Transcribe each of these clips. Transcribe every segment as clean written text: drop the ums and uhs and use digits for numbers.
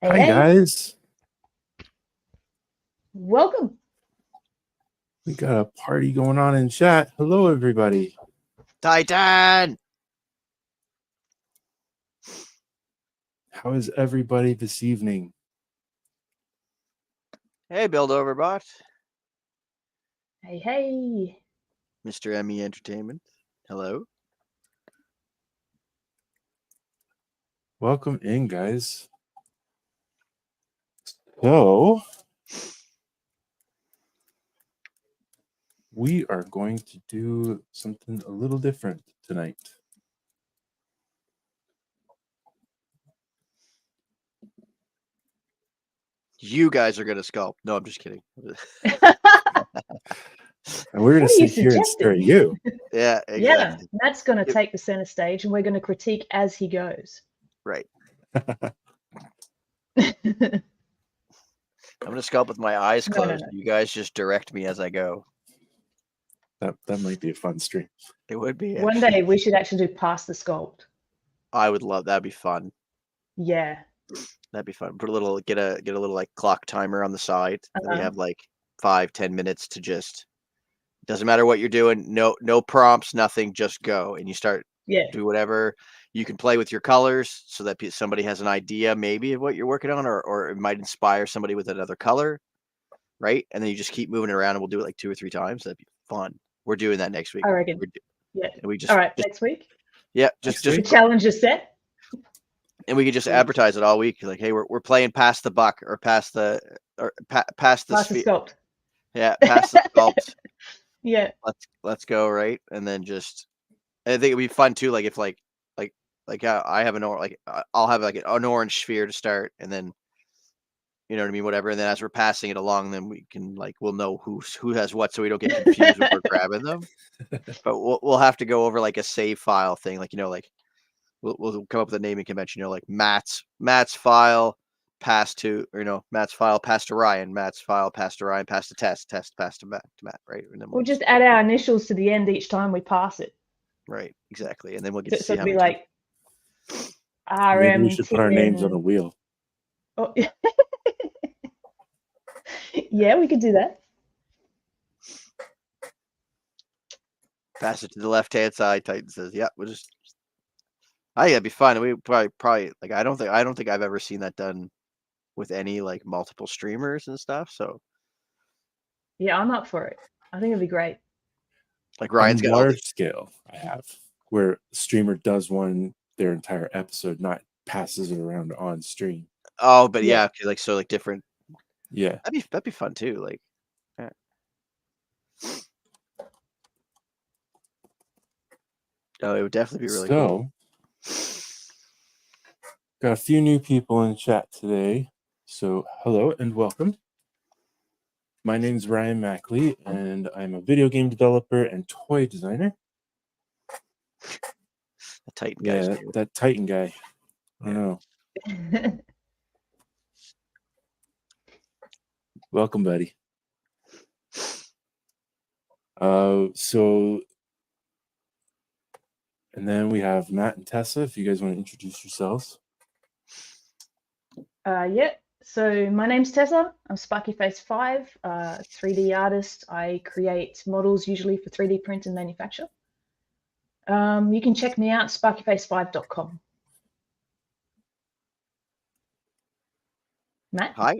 Hi, Hey, guys. welcome. We got a party going on in chat. Hello, everybody. Titan! How is everybody this evening? Hey, Build Overbot. Hey. Mr. ME Entertainment. Hello. Welcome in, guys. So, we are going to do something a little different tonight. You guys are going to sculpt. No, I'm just kidding. And we're going to What are you sit here and stare at suggesting? you. Yeah, Yeah, exactly. Matt's going to Yep. take the center stage and we're going to critique as he goes. Right. I'm going to sculpt with my eyes No, no, closed. no. You guys just direct me as I go. That might be a fun stream. It would be. One Actually. day we should actually do Pass the Sculpt. I would love that'd be fun. Yeah. That'd be fun. Put a little get a little like clock timer on the side. And we Uh-huh. have like 5-10 minutes to just doesn't matter what you're doing, no prompts, nothing, just go. And you start Yeah. do whatever. You can play with your colors so that somebody has an idea maybe of what you're working on, or it might inspire somebody with another color, right? And then you just keep moving it around, and we'll do it like 2 or 3 times. That'd be fun. We're doing that next week. I reckon. Yeah. And we just All right, next week. yeah, Next just The week? challenge is set. and we could just advertise it all week. Like, hey, we're playing past the buck or past the Pass the sphere. Sculpt. Yeah, past the sculpt. Yeah. Let's go, right? And then just I think it'd be fun too. Like if I have I'll have like an orange sphere to start, and then you know what I mean, whatever. And then as we're passing it along, then we can we'll know who has what, so we don't get confused when we're grabbing them. But we'll have to go over like a save file thing, we'll come up with a naming convention. Like Matt's file passed to Matt's file passed to Ryan, Matt's file passed to Ryan, passed to Tess passed to Matt, right? And then We'll just add our initials to the end each time we pass it. right, exactly, and then we'll get So to see it'll how be many like Maybe RM. we should put our names on a wheel. Oh. Yeah, we could do that. pass it to the left hand side. Titan says, "Yeah, we'll just." I think that'd be fun. We probably like. I don't think I've ever seen that done with any like multiple streamers and stuff. So Yeah, I'm up for it. I think it'd be great. like Ryan's on got all large the scale, I have where the streamer does their entire episode, not passes it around on stream. oh, but Yeah. yeah, like so like different. Yeah, That'd be fun too. Like, yeah. Oh, it would definitely be really cool. Got a few new people in chat today. So hello and welcome. My name is Ryan Mackley, and I'm a video game developer and toy designer. The Titan guys. Yeah, that Titan guy. I don't know. Welcome, buddy. And then we have Matt and Tessa, if you guys want to introduce yourselves. Yeah. So my name's Tessa. I'm SparkyFace5, 3D artist. I create models usually for 3D print and manufacture. You can check me out, sparkyface5.com. Matt? Hi,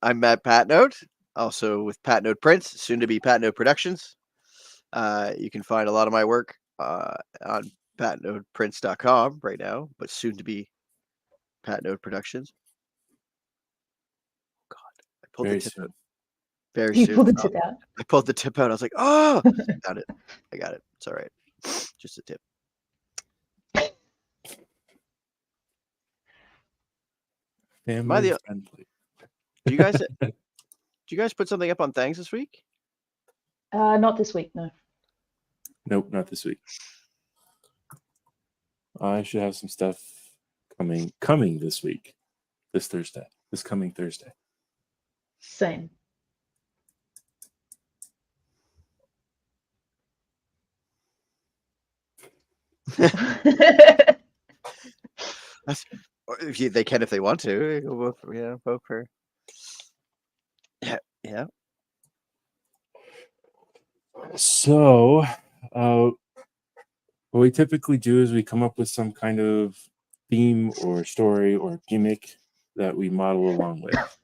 I'm Matt Patnode, also with Patnode Prints, soon to be Patnode Productions. You can find a lot of my work on patnodeprints.com right now, but soon to be Patnode Productions. God, I pulled Very the tip soon. out. Very You soon. pulled the tip out. I pulled the tip out. I was like, oh, got it. I got it. It's all right. Just a tip. Family friendly. Do you guys put something up on Thanks this week? Not this week, no. Nope, not this week. I should have some stuff coming this week. This coming Thursday. Same. They can if they want to. Vote for. Yeah. So, what we typically do is we come up with some kind of theme or story or gimmick that we model along with.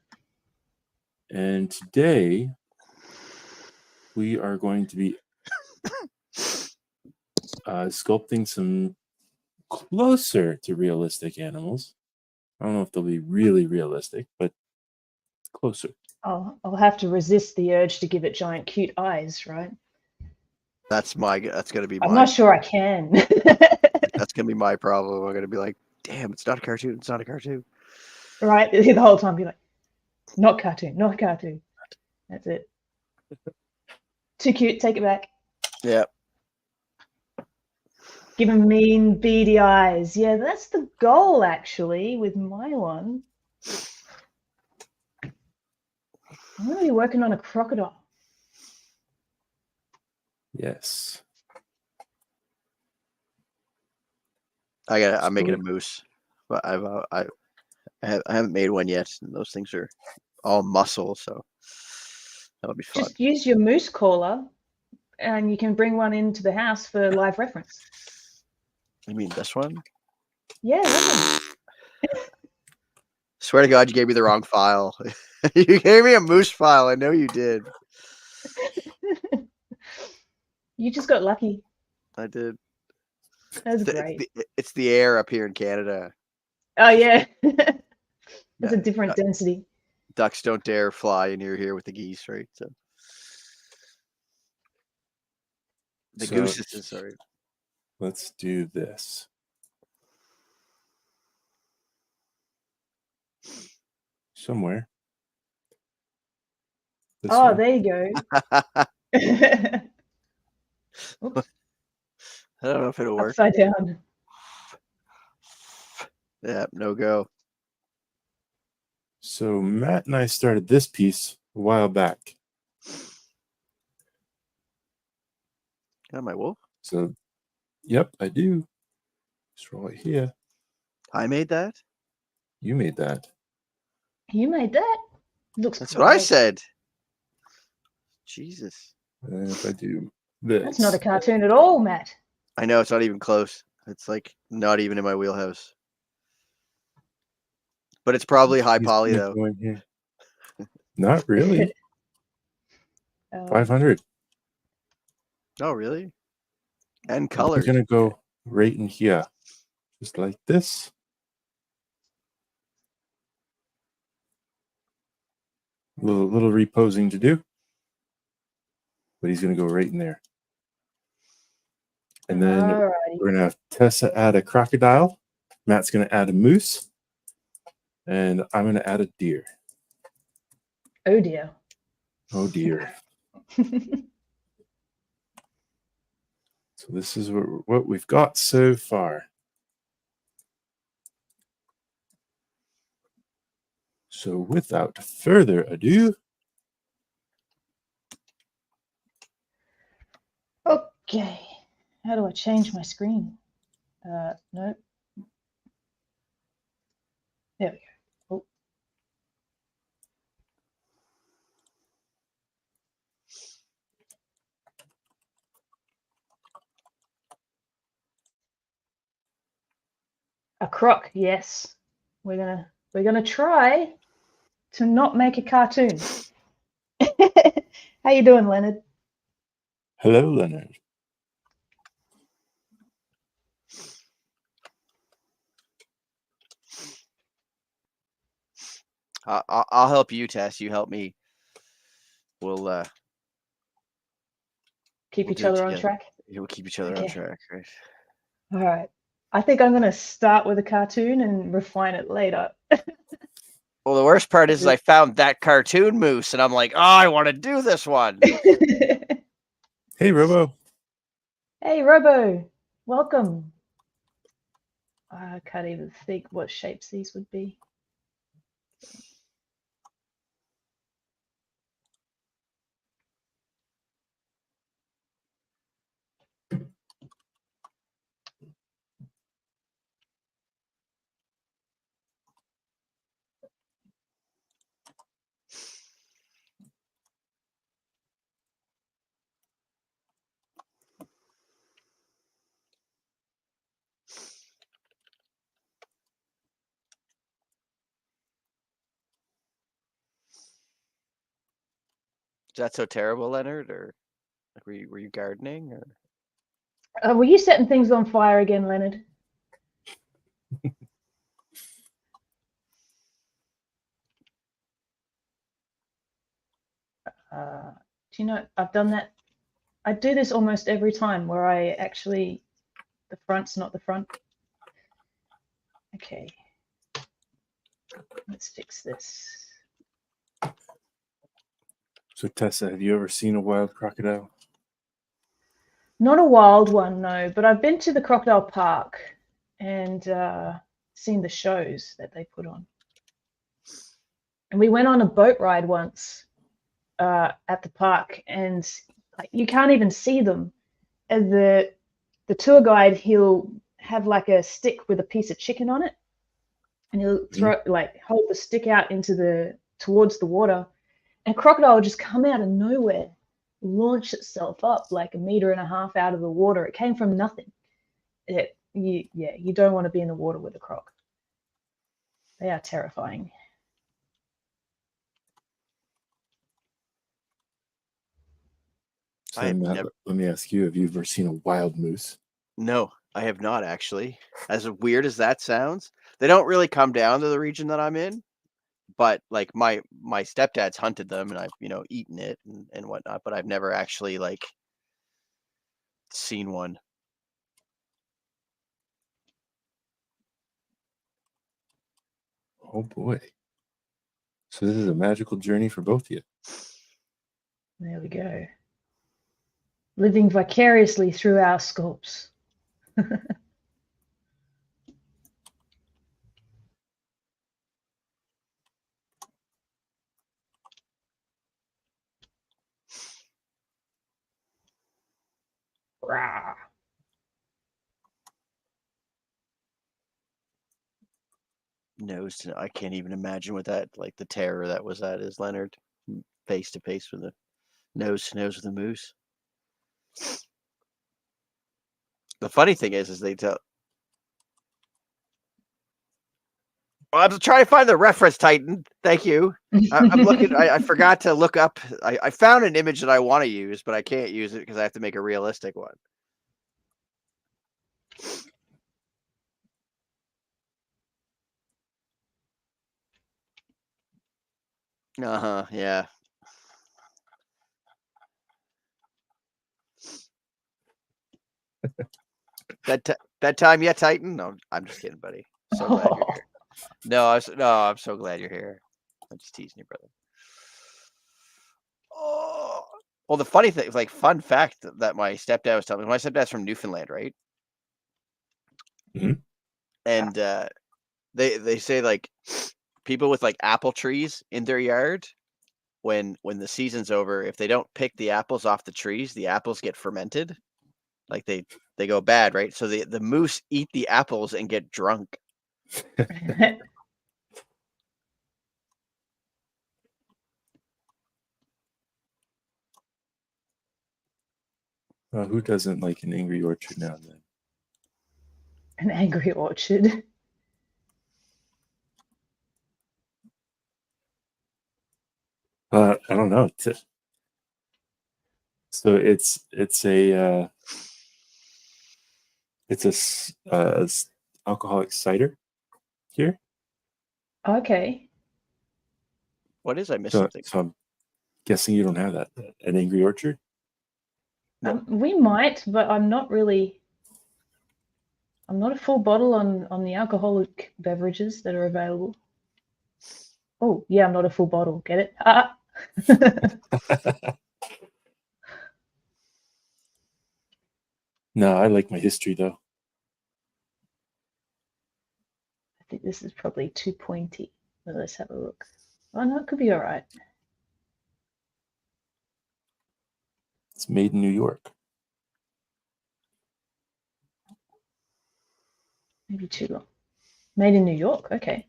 And today, we are going to be sculpting some closer to realistic animals. I don't know if they'll be really realistic, but closer. I'll have to resist the urge to give it giant cute eyes, right? That's gonna be I'm my. not sure I can. That's gonna be my problem. I'm gonna be like, damn, it's not a cartoon. It's not a cartoon. Right? The whole time be like, not cartoon, not cartoon. That's it. Too cute, take it back. Yeah. Give him mean, beady eyes. Yeah, that's the goal, actually, with my one. I'm going to be working on a crocodile. Yes. I'm making a moose, but I haven't made one yet, and those things are all muscle, so that'll be fun. Just use your moose caller, and you can bring one into the house for live reference. You mean this one? Yeah, that one. Swear to God, you gave me the wrong file. You gave me a moose file. I know you did. You just got lucky. I did. That's great. It's the air up here in Canada. Oh, yeah. It's a different density. Ducks don't dare fly, and you're here with the geese, right? So the gooses, sorry. Let's do this. Somewhere. This Oh, way. there you go. Oops. I don't know if it'll work. Upside down. Yeah, no go. So Matt and I started this piece a while back. Got my wolf? So, yep, I do. It's right here. I made that? You You made that. made that? Looks That's great. what I said. Jesus. And if I do this. That's not a cartoon at all, Matt. I know, it's not even close. It's like not even in my wheelhouse. But it's probably high poly, though. Go in here. Not really. 500. Oh, really? And I'm colors. going to go right in here. Just like this. Little reposing to do. But he's going to go right in there. And then Alrighty. we're going to have Tessa add a crocodile. Matt's going to add a moose. And I'm going to add a deer. Oh, dear. Oh, dear. So this is what we've got so far. So without further ado, Okay. How do I change my screen? No. There we go. Oh. A croc, yes. We're gonna try to not make a cartoon. How you doing, Leonard? hello, Leonard. I'll help you, Tess. You help me. We'll Keep we'll each do it other on together. track. We'll keep each other on Okay. track, right? All right. I think I'm gonna start with a cartoon and refine it later. Well, the worst part is I found that cartoon moose, and I'm like, oh, I want to do this one. Hey, Robo. Hey, Robo. Welcome. I can't even think what shapes these would be. that so terrible, Leonard? Or like, were you gardening? Or Were you setting things on fire again, Leonard? Do you know, I've done that. I do this almost every time where I actually, the front's not the front. Okay. Let's fix this. So Tessa, have you ever seen a wild crocodile? Not a wild one, no, but I've been to the crocodile park and seen the shows that they put on. And we went on a boat ride once at the park, and like, you can't even see them. And the tour guide, he'll have like a stick with a piece of chicken on it, and he'll hold the stick out towards the water, and crocodile will just come out of nowhere, launch itself up like 1.5 meters out of the water. It came from nothing. You don't want to be in the water with a croc. They are terrifying. So let me ask you, have you ever seen a wild moose? No, I have not actually. As weird as that sounds, they don't really come down to the region that I'm in. But like my stepdad's hunted them, and I've eaten it and whatnot. But I've never actually like seen one. Oh boy! So this is a magical journey for both of you. There we go. Living vicariously through our scopes. Rah. I can't even imagine what that, like, the terror that was at is Leonard face to face with a nose to nose with a moose. The funny thing is they tell. I'm trying to find the reference, Titan. Thank you. I'm looking. I forgot to look up. I found an image that I want to use, but I can't use it because I have to make a realistic one. Yeah. Bedtime yet, Titan? No, I'm just kidding, buddy. So glad you're here. I'm so glad you're here. I'm just teasing you, brother. Oh, well, the funny thing, like, fun fact that my stepdad was telling me. My stepdad's from Newfoundland, right? Mm-hmm. And they say, like, people with like apple trees in their yard, when the season's over, if they don't pick the apples off the trees, the apples get fermented. Like they go bad, right? So the moose eat the apples and get drunk. Who doesn't like an angry orchard now and then? An angry orchard. I don't know. So it's a alcoholic cider here. Okay. What is? I missed something. So I'm guessing you don't have that. An angry orchard? No. We might, but I'm not a full bottle on the alcoholic beverages that are available. Oh, yeah, I'm not a full bottle. Get it? No, I like my history though. I think this is probably too pointy. Well, let's have a look. Oh, no, it could be all right. It's made in New York. Maybe too long. Made in New York. Okay.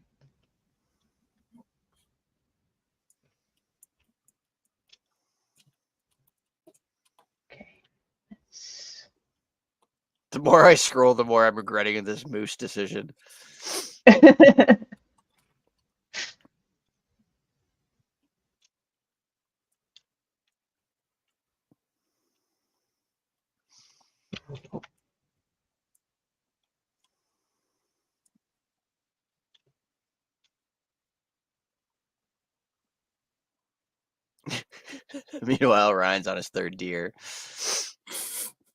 The more I scroll, the more I'm regretting this moose decision. Meanwhile, Ryan's on his third deer.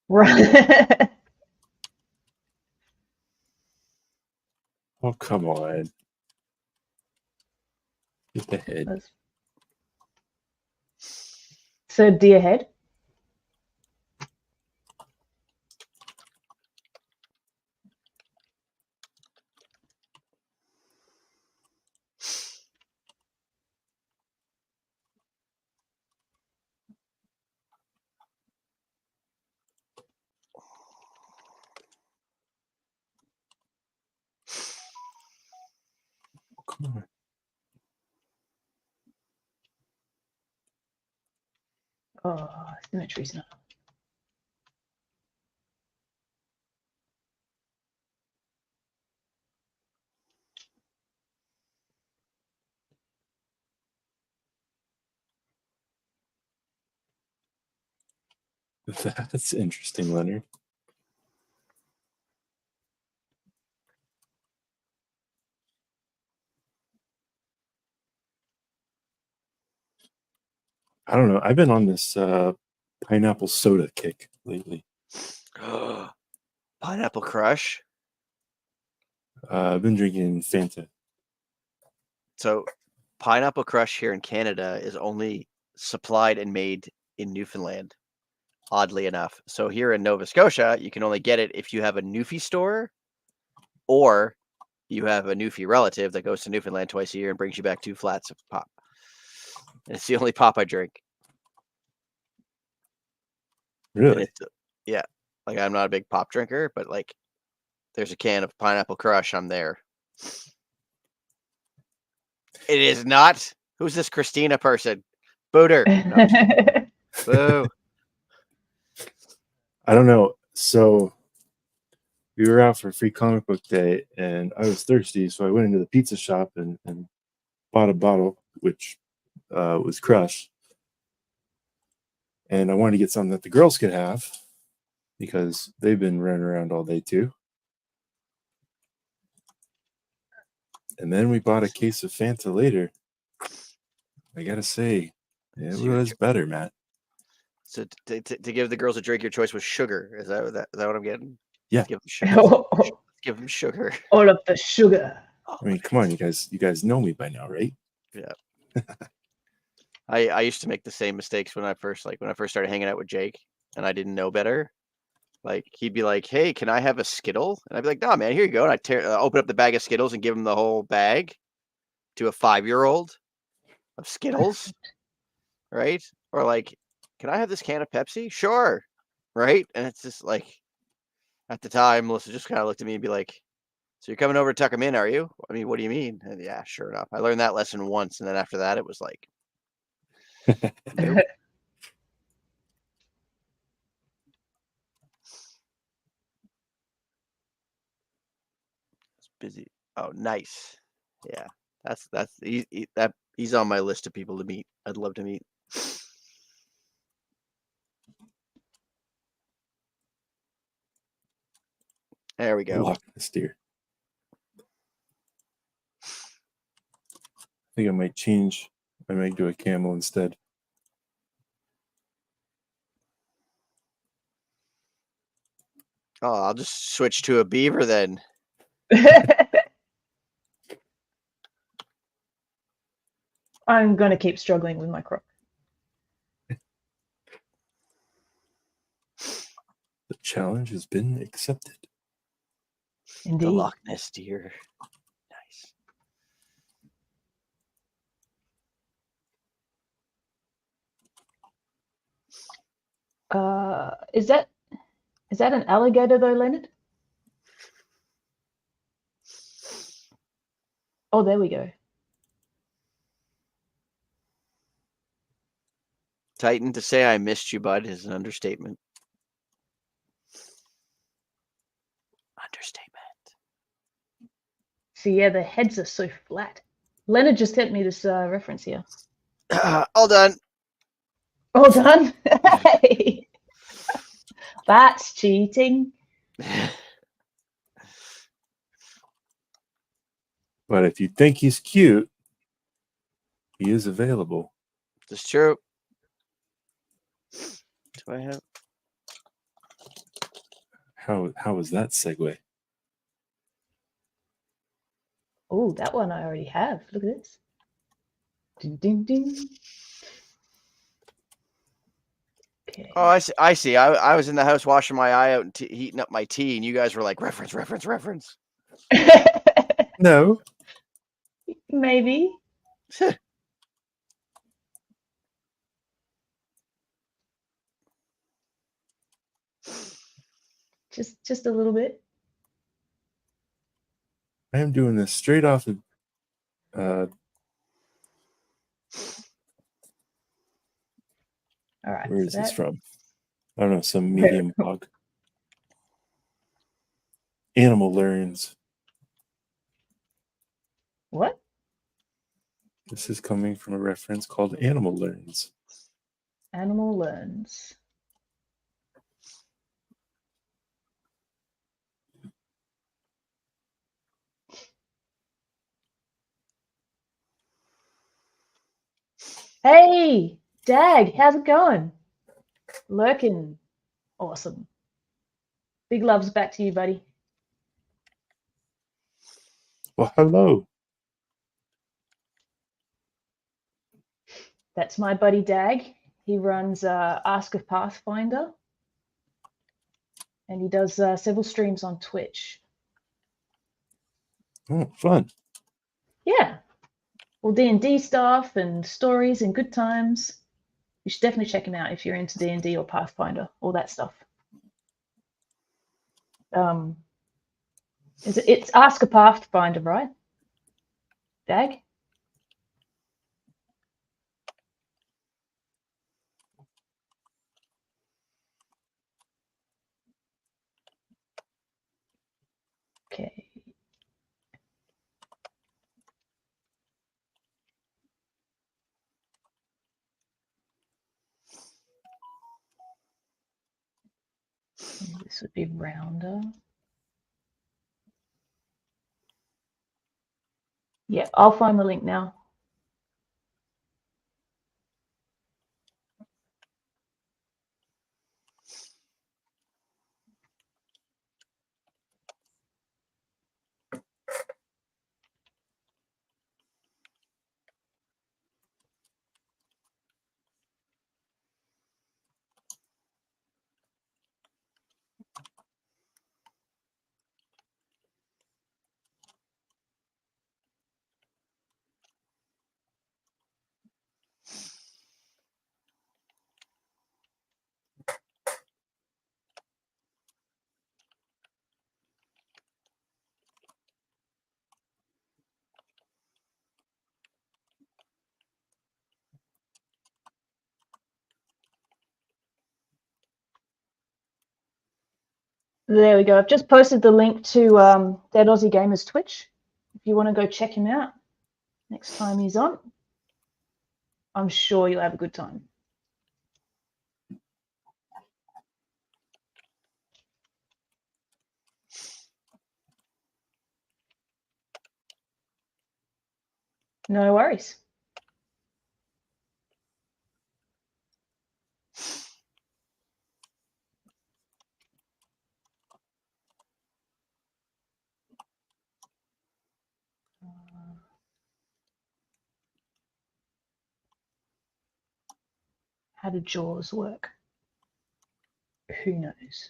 Right. Oh, come on. Get the head. So deer head. Come on. Oh, symmetry's not. That's interesting, Leonard. I don't know. I've been on this pineapple soda kick lately. Pineapple Crush. I've been drinking Fanta. So, Pineapple Crush here in Canada is only supplied and made in Newfoundland, oddly enough. So here in Nova Scotia, you can only get it if you have a Newfie store or you have a Newfie relative that goes to Newfoundland twice a year and brings you back 2 flats of pop. And it's the only pop I drink. And Really? yeah. Like, I'm not a big pop drinker, but like, there's a can of Pineapple Crush, I'm there. It is not. Who's this Christina person? Booter. No, boo. I don't know. So we were out for free comic book day and I was thirsty, so I went into the pizza shop and bought a bottle, which was Crush. And I wanted to get something that the girls could have because they've been running around all day too. And then we bought a case of Fanta later. I gotta say, it was better, Matt. So to give the girls a drink, your choice was sugar. Is that what I'm getting? Yeah. Let's give them sugar. Let's give them sugar. All of the sugar. I mean, come on, you guys know me by now, right? Yeah. I used to make the same mistakes when I first started hanging out with Jake and I didn't know better. Like, he'd be like, "Hey, can I have a Skittle?" And I'd be like, "No, man, here you go." And I'd open up the bag of Skittles and give him the whole bag to a 5-year-old of Skittles, right? Or like, "Can I have this can of Pepsi?" Sure, right? And it's just like, at the time, Melissa just kind of looked at me and be like, "So you're coming over to tuck him in, are you?" I mean, what do you mean? And yeah, sure enough. I learned that lesson once, and then after that, it was like, nope. Busy. Oh, nice. Yeah, he's on my list of people to meet. I'd love to meet. There we go. Lock this deer. I think I might change my meg to a camel instead. Oh, I'll just switch to a beaver then. I'm going to keep struggling with my croc. The challenge has been accepted. Indeed. The Loch Ness deer. Nice. Is that an alligator though, Leonard? Oh, there we go. Titan, to say I missed you, bud, is an understatement. See, yeah, the heads are so flat. Leonard just sent me this reference here. All done. All done? Hey. That's cheating. But if you think he's cute, he is available. That's true. Do I have? How was that segue? Oh, that one I already have. Look at this. Ding, ding, ding. Okay. Oh, I see. I was in the house washing my eye out and heating up my tea, and you guys were like reference. No. Maybe. Just a little bit. I am doing this straight off of All right. where so is this that- from? I don't know, some medium blog. Animal Learns. What? This is coming from a reference called Animal Learns. Animal Learns. Hey, Dag, how's it going? Lurking. Awesome. Big loves back to you, buddy. Well, hello. That's my buddy Dag. He runs Ask a Pathfinder, and he does several streams on Twitch. Oh, fun. Yeah, all D&D stuff and stories and good times. You should definitely check him out if you're into D&D or Pathfinder, all that stuff. It's Ask a Pathfinder, right? Dag? Okay. This would be rounder. Yeah, I'll find the link now. There we go. I've just posted the link to Dead Aussie Gamers Twitch. If you want to go check him out next time he's on, I'm sure you'll have a good time. No worries. How do jaws work? Who knows?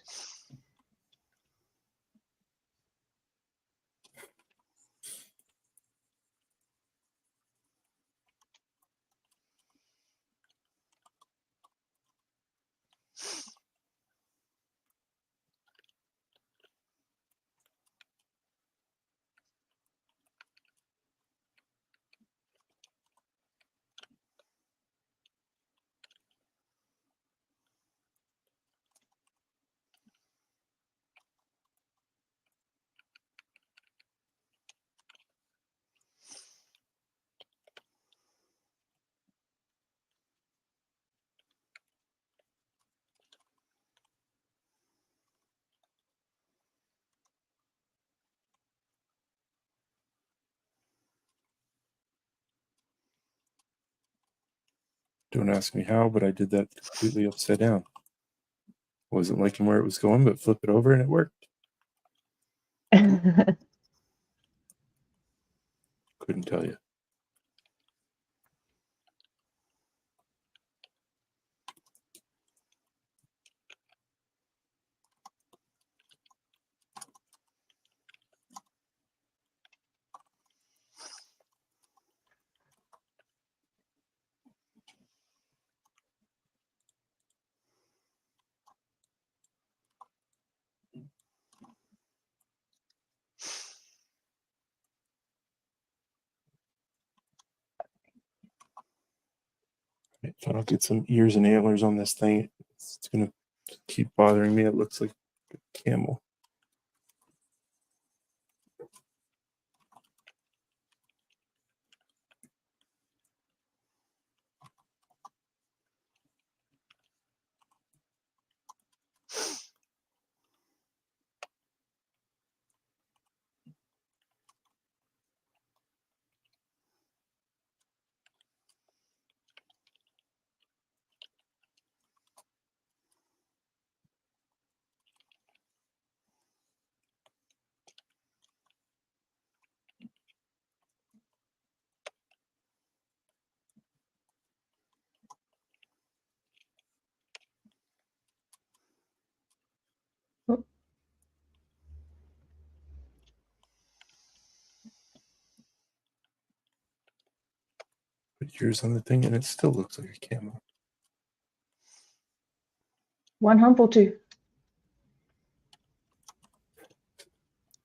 Don't ask me how, but I did that completely upside down. Wasn't liking where it was going, but flip it over and it worked. Couldn't tell you. If I don't get some ears and antlers on this thing, it's going to keep bothering me. It looks like a camel. Put ears on the thing and it still looks like a camel. One hump or two?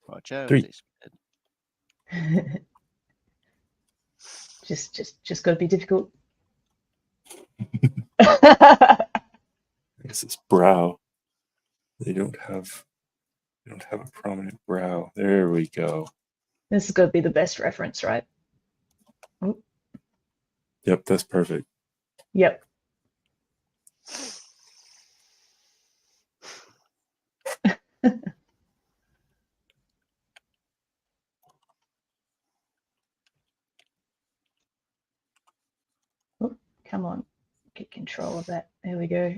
Watch out. 3. just got to be difficult. I guess it's brow. They don't have a prominent brow. There we go. This is going to be the best reference, right? Oh. Yep, that's perfect. Yep. Oh, come on, get control of that. There we go.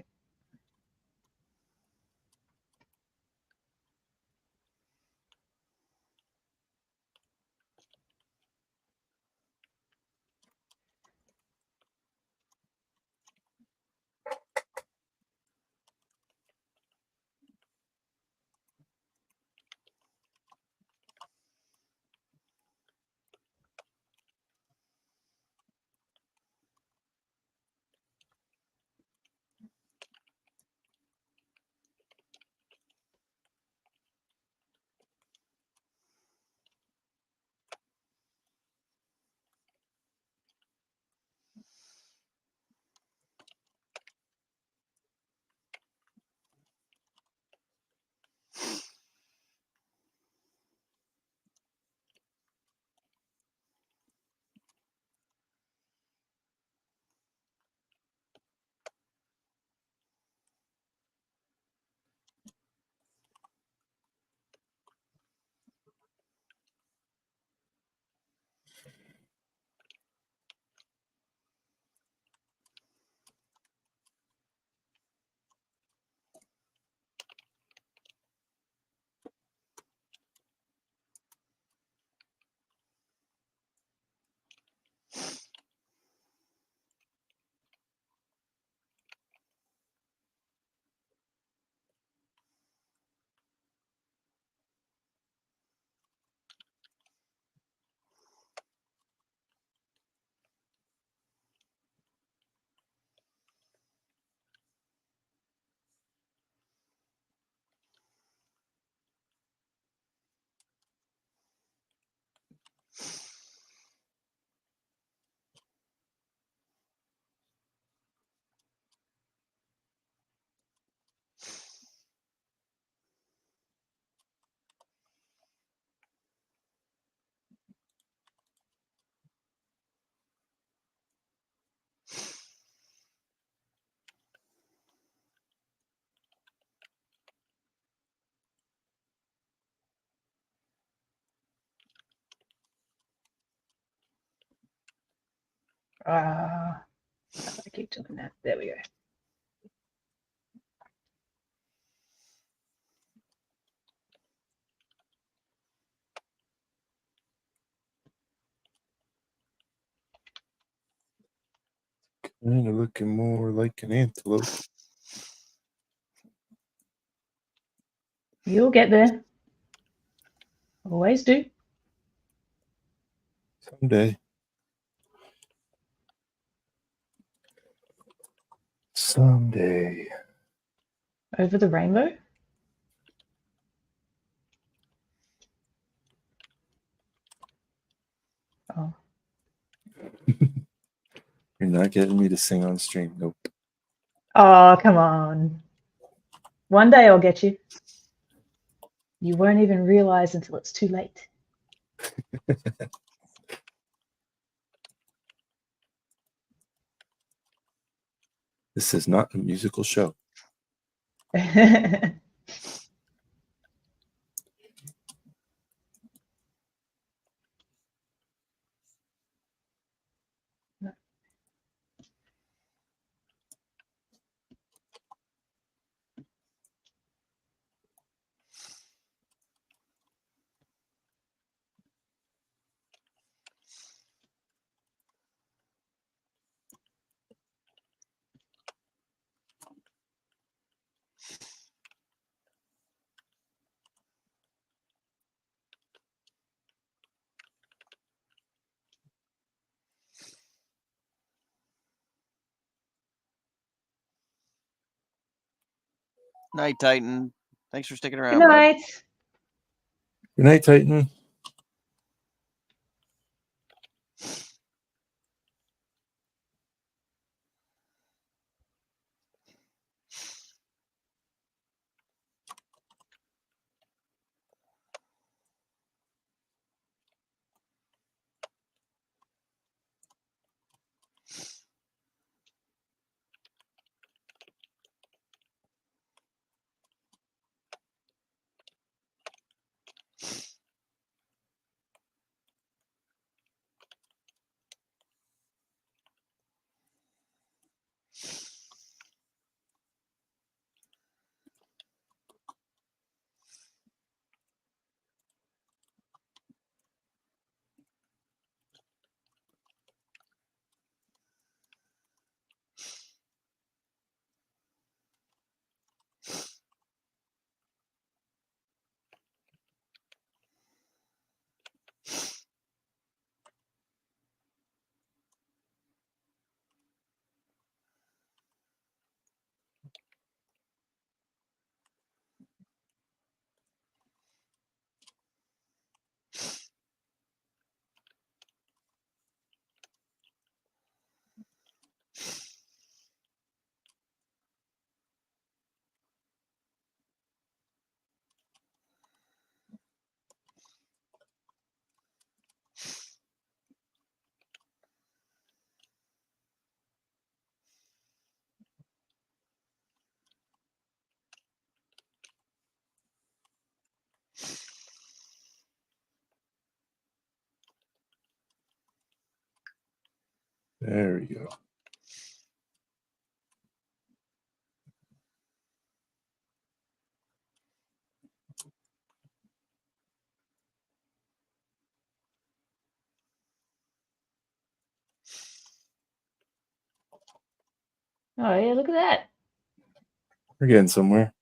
keep doing that. There we go. Kind of looking more like an antelope. You'll get there. Always do. Someday. Someday. Over the rainbow? Oh. You're not getting me to sing on stream. Nope. Oh, come on. One day I'll get you. You won't even realize until it's too late. This is not a musical show. Night, Titan. Thanks for sticking around, Good bud. night. Good night, Titan. There we go. Oh, yeah, look at that. We're getting somewhere.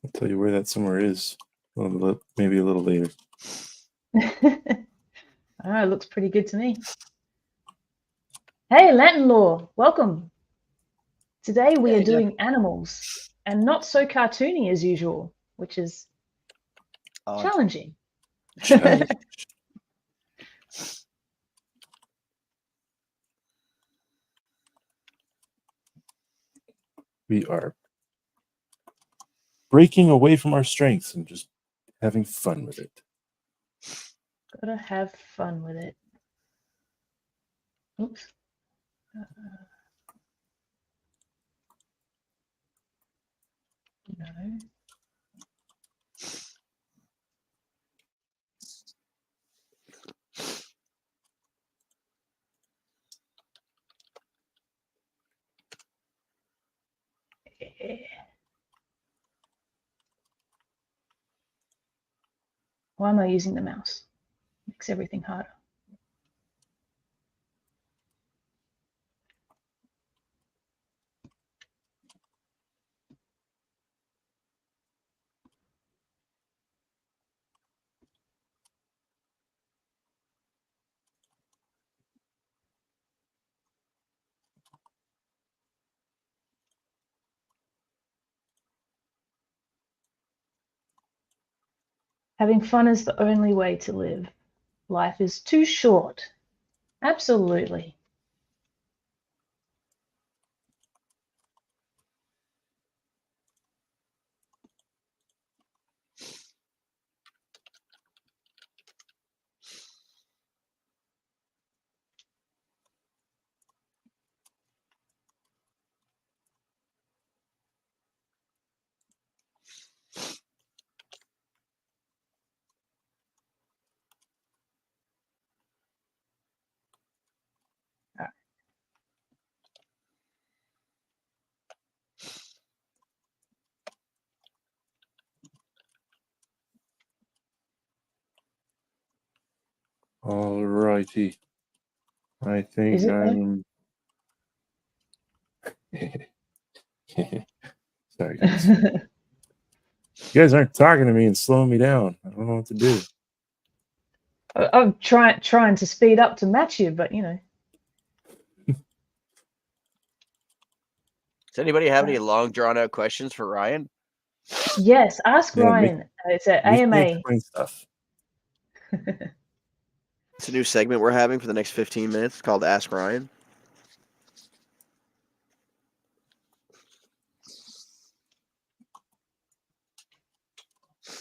I'll tell you where that somewhere is. Maybe a little later. Oh, it looks pretty good to me. Hey, Lantern Law, welcome. Today we are doing animals, and not so cartoony as usual, which is challenging. Challenge. We are breaking away from our strengths and just having fun with it. Gotta have fun with it. Oops. No. Yeah. Why am I using the mouse? Makes everything harder. Having fun is the only way to live. Life is too short. Absolutely. All righty. I think Is it I'm. Sorry, guys. there? You guys aren't talking to me and slowing me down. I don't know what to do. I'm trying to speed up to match you, but you know. Does anybody have any long drawn out questions for Ryan? Yes, ask Yeah, Ryan. It's an Make me AMA. explain stuff. It's a new segment we're having for the next 15 minutes called Ask Ryan.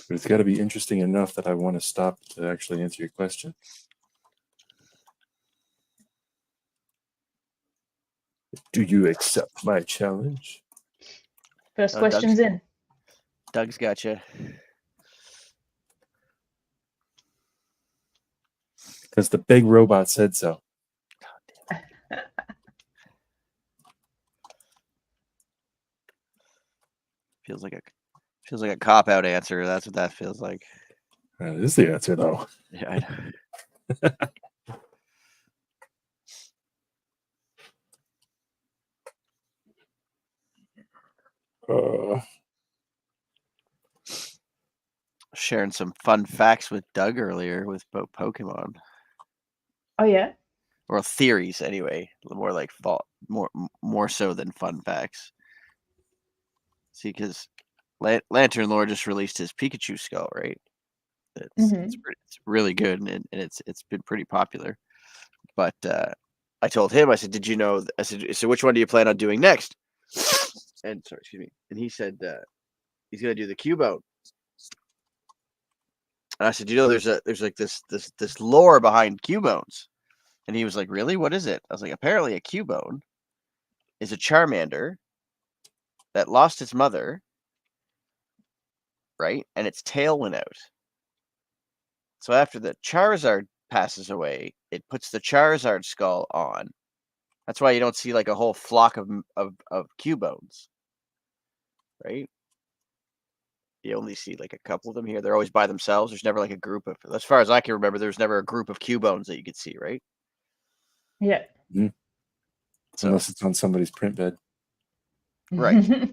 But it's got to be interesting enough that I want to stop to actually answer your question. Do you accept my challenge? First Oh, question's in. Doug's got you. Because the big robot said so. Feels like a cop out answer. That's what that feels like. That is the answer, though. Yeah, I know. Sharing some fun facts with Doug earlier with about Pokemon. Oh yeah. Or theories, anyway. More like more so than fun facts. See, because Lantern Lore just released his Pikachu skull, right? It's really good, and it's been pretty popular. But I told him, I said, "Did you know?" I said, "So which one do you plan on doing next?" And sorry, excuse me. And he said he's gonna do the Cubone. And I said, "You know, there's like this lore behind Cubones." And he was like, "Really? What is it?" I was like, "Apparently, a Cubone is a Charmander that lost its mother, right? And its tail went out. So after the Charizard passes away, it puts the Charizard skull on. That's why you don't see like a whole flock of Cubones, right? You only see like a couple of them here. They're always by themselves. There's never like a group of, as far as I can remember, there's never a group of Cubones that you could see, right? Yeah. Mm-hmm. So, unless it's on somebody's print bed. Right.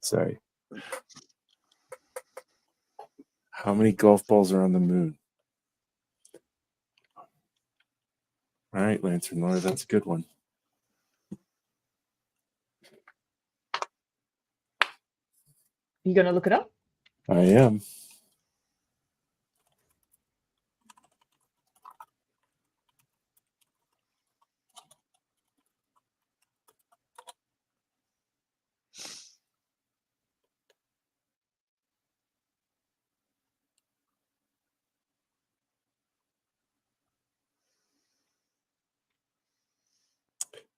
Sorry. How many golf balls are on the moon? All right, Lantern Lore, that's a good one. You gonna look it up? I am.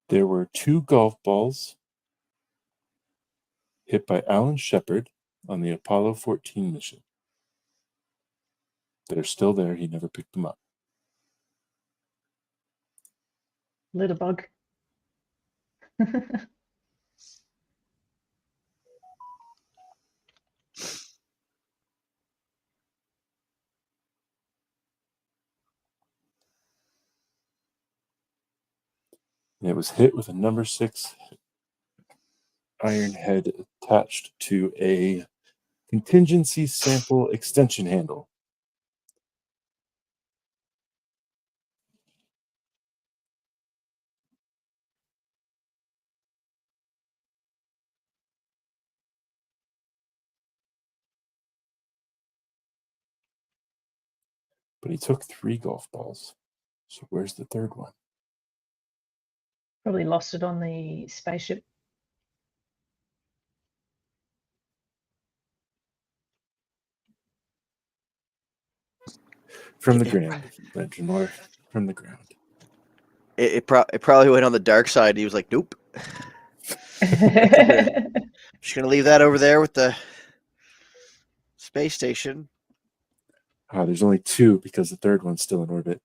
There were 2 golf balls hit by Alan Shepard on the Apollo 14 mission. They're still there. He never picked them up. Little bug. And it was hit with a number 6 iron head attached to a contingency sample extension handle. But he took 3 golf balls. So where's the third one? Probably lost it on the spaceship. From the ground, Benjamin. From the ground. It probably went on the dark side. He was like, nope. Just gonna leave that over there with the space station. There's only 2 because the third one's still in orbit.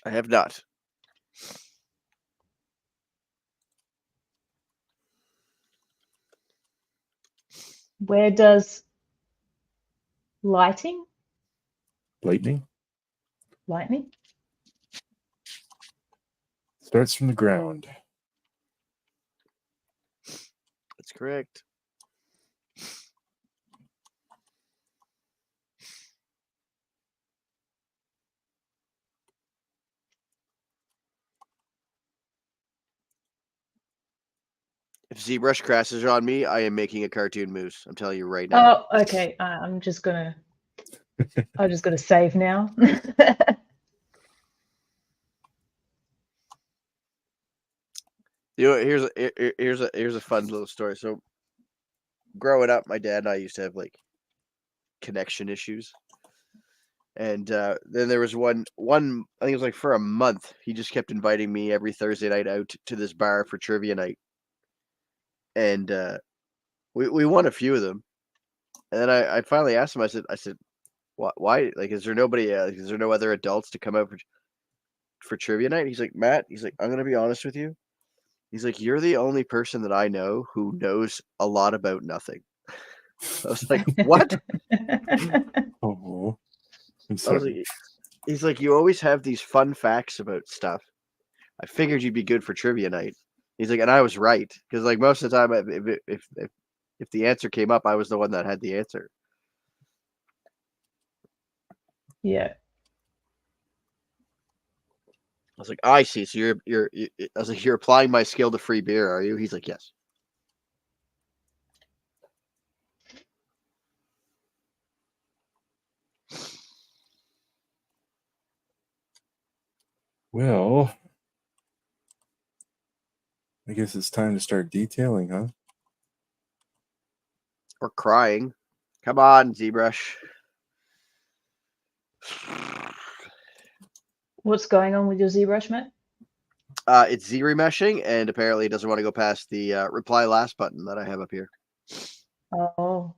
I have not. Where does lightning Lightning starts from the ground. That's correct. If ZBrush crashes on me, I am making a cartoon moose. I'm telling you right now. Oh, okay. I'm just gonna save now. You know, here's a fun little story. So, growing up, my dad and I used to have like connection issues, and then there was one. I think it was like for a month. He just kept inviting me every Thursday night out to this bar for trivia night, and we won a few of them. And then I finally asked him. I said, why? Like, is there nobody? Is there no other adults to come out for trivia night? He's like, Matt. He's like, I'm gonna be honest with you. He's like, you're the only person that I know who knows a lot about nothing. I was like, what? Oh, I'm I was sorry. like, he's like, you always have these fun facts about stuff. I figured you'd be good for trivia night. He's like, and I was right because like most of the time, if the answer came up, I was the one that had the answer. Yeah. I was like, I see. So I was like, you're applying my skill to free beer, are you? He's like, yes. Well, I guess it's time to start detailing, huh? Or crying. Come on, ZBrush. What's going on with your ZBrush, Matt? It's Z remeshing, and apparently it doesn't want to go past the reply last button that I have up here. Oh.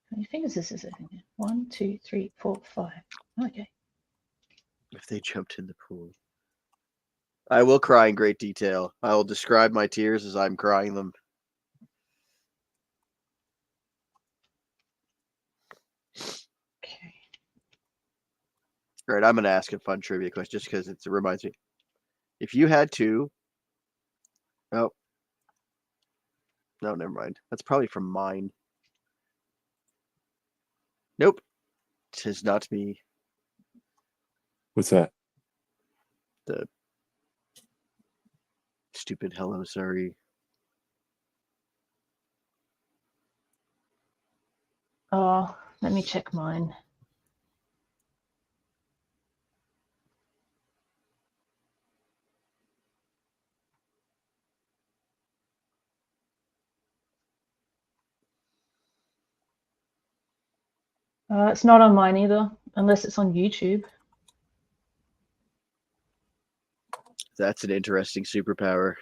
How many fingers is this? 1, 2, 3, 4, 5. Okay. If they jumped in the pool. I will cry in great detail. I will describe my tears as I'm crying them. Okay. All right, I'm going to ask a fun trivia question just because it reminds me. If you had to... Oh. No, never mind. That's probably from mine. Nope. 'Tis not me. What's that? The stupid hello, sorry. Oh, let me check mine. It's not on mine either, unless it's on YouTube. That's an interesting superpower.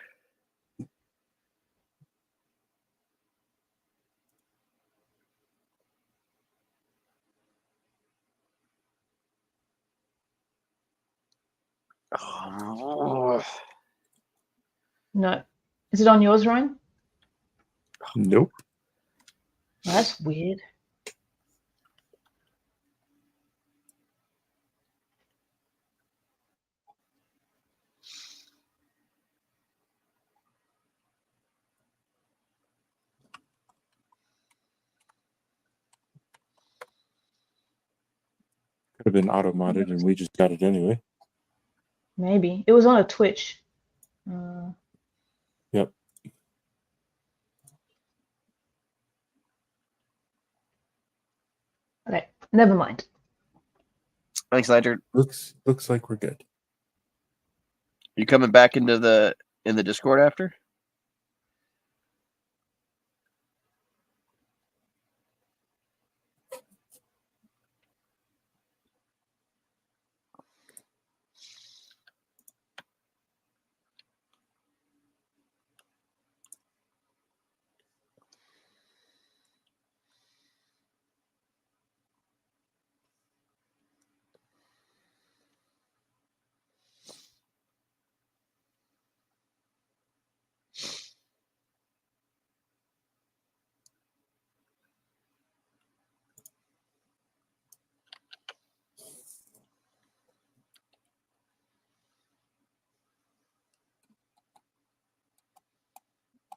Oh, No. Is it on yours, Ryan? Nope. That's weird. Could have been auto modded and we just got it anyway. Maybe. It was on a Twitch. Yep. Okay, never mind. thanks, Lantern. Looks like we're good. You coming back into the Discord after?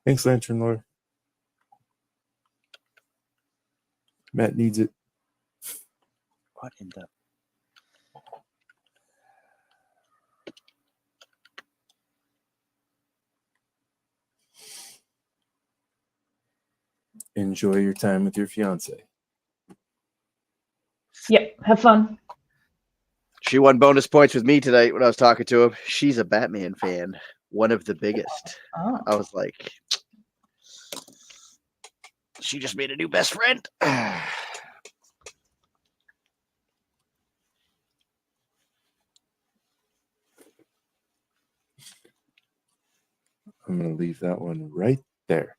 Thanks, Lantern Lord. Matt needs it. What in the? Enjoy your time with your fiance. Yep, have fun. She won bonus points with me tonight when I was talking to him. She's a Batman fan, one of the biggest. Oh. I was like, she just made a new best friend. I'm going to leave that one right there.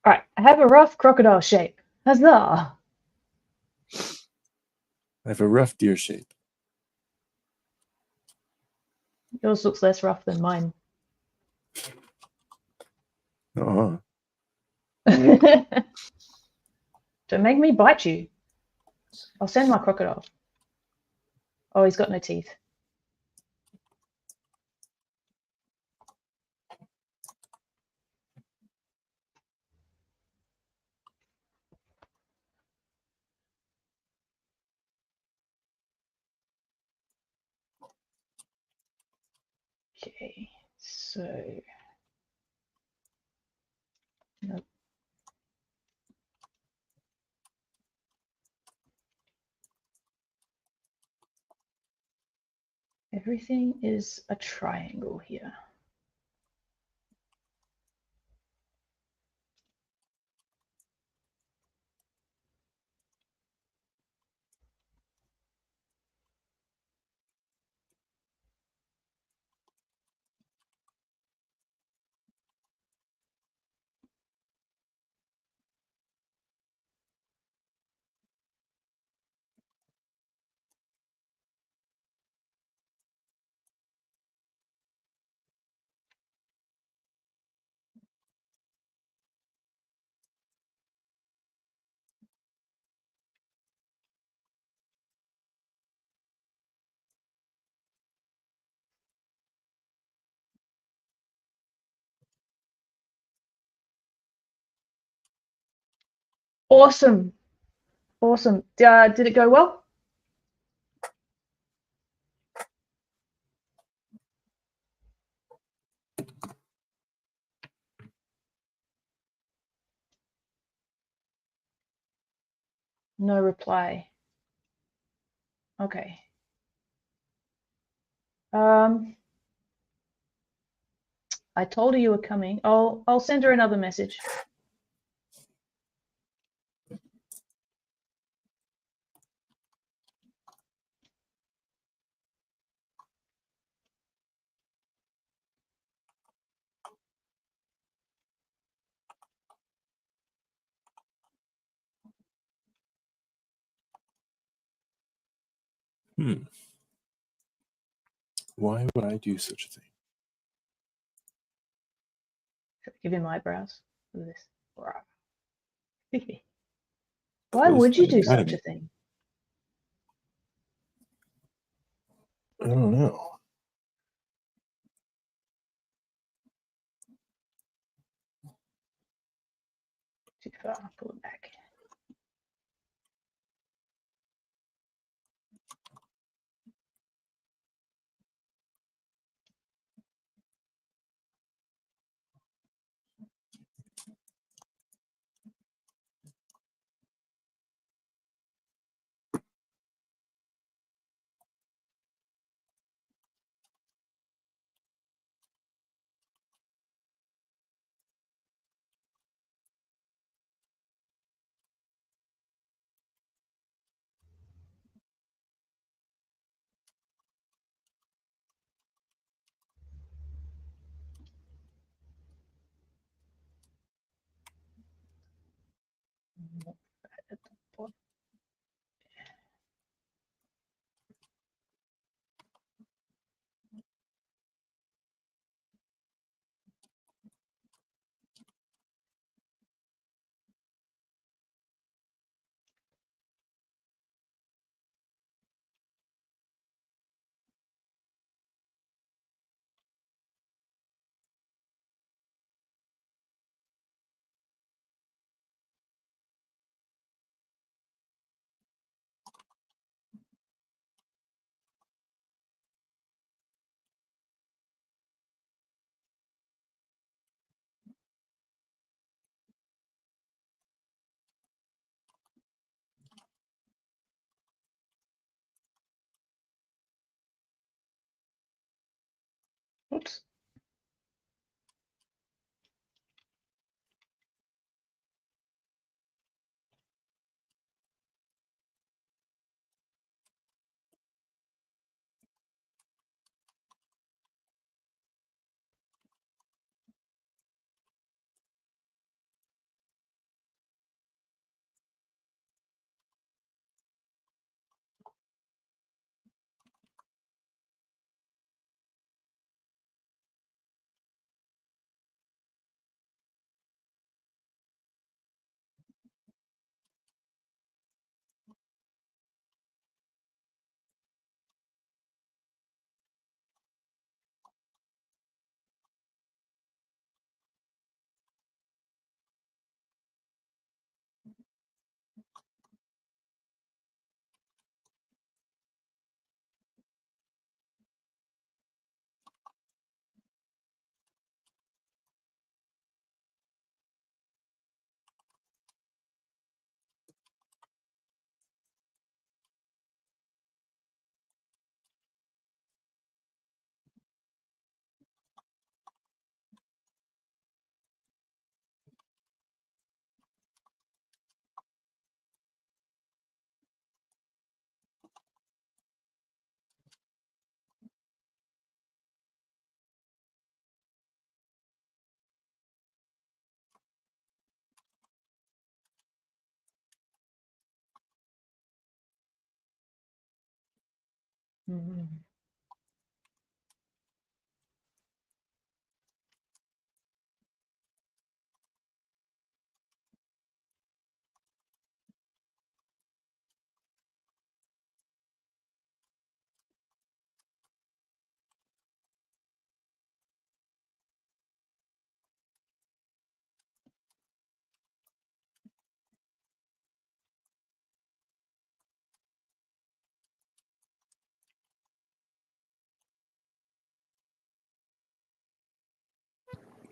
All right, I have a rough crocodile shape. Huzzah! I have a rough deer shape. Yours looks less rough than mine. Uh-huh. Don't make me bite you. I'll send my crocodile. Oh, he's got no teeth. Okay, so nope. Everything is a triangle here. Awesome. Awesome. Did it go well? No reply. Okay. I told her you were coming. I'll send her another message. Why would I do such a thing? Give him eyebrows. Look at this. Why would you do such a thing? I don't know. Too far. Pull it back. Oops. Mm-hmm.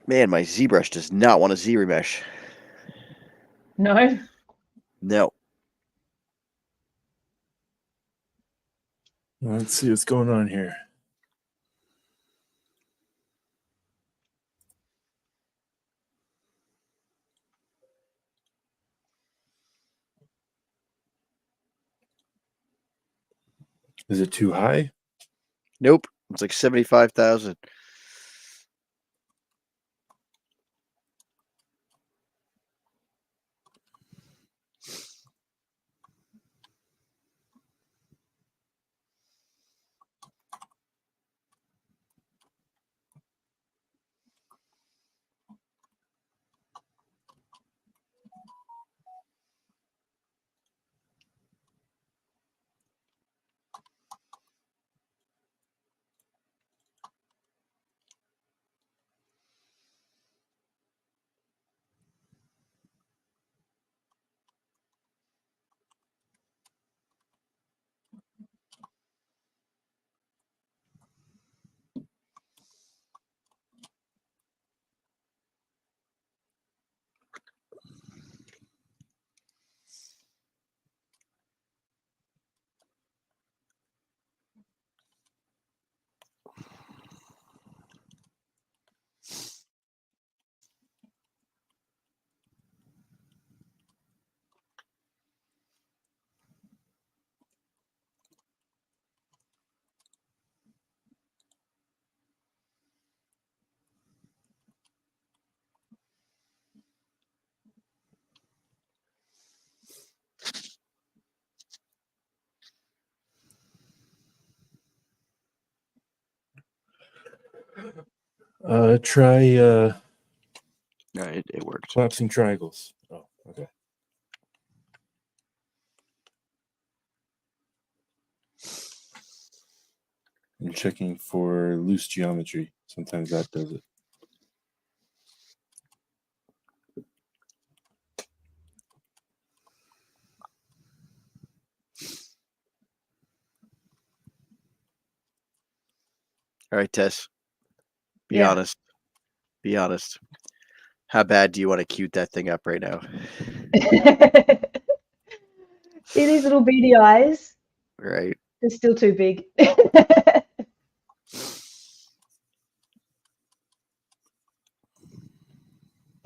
Man, my ZBrush does not want a Z remesh. No. No. Let's see what's going on here. Is it too high? Nope. It's like 75,000. Try No, it worked. collapsing triangles. Oh, okay. I'm checking for loose geometry. Sometimes that does it. All right, Tess. Be Yeah. honest. Be honest. How bad do you want to cute that thing up right now? See these little beady eyes? Right. They're still too big.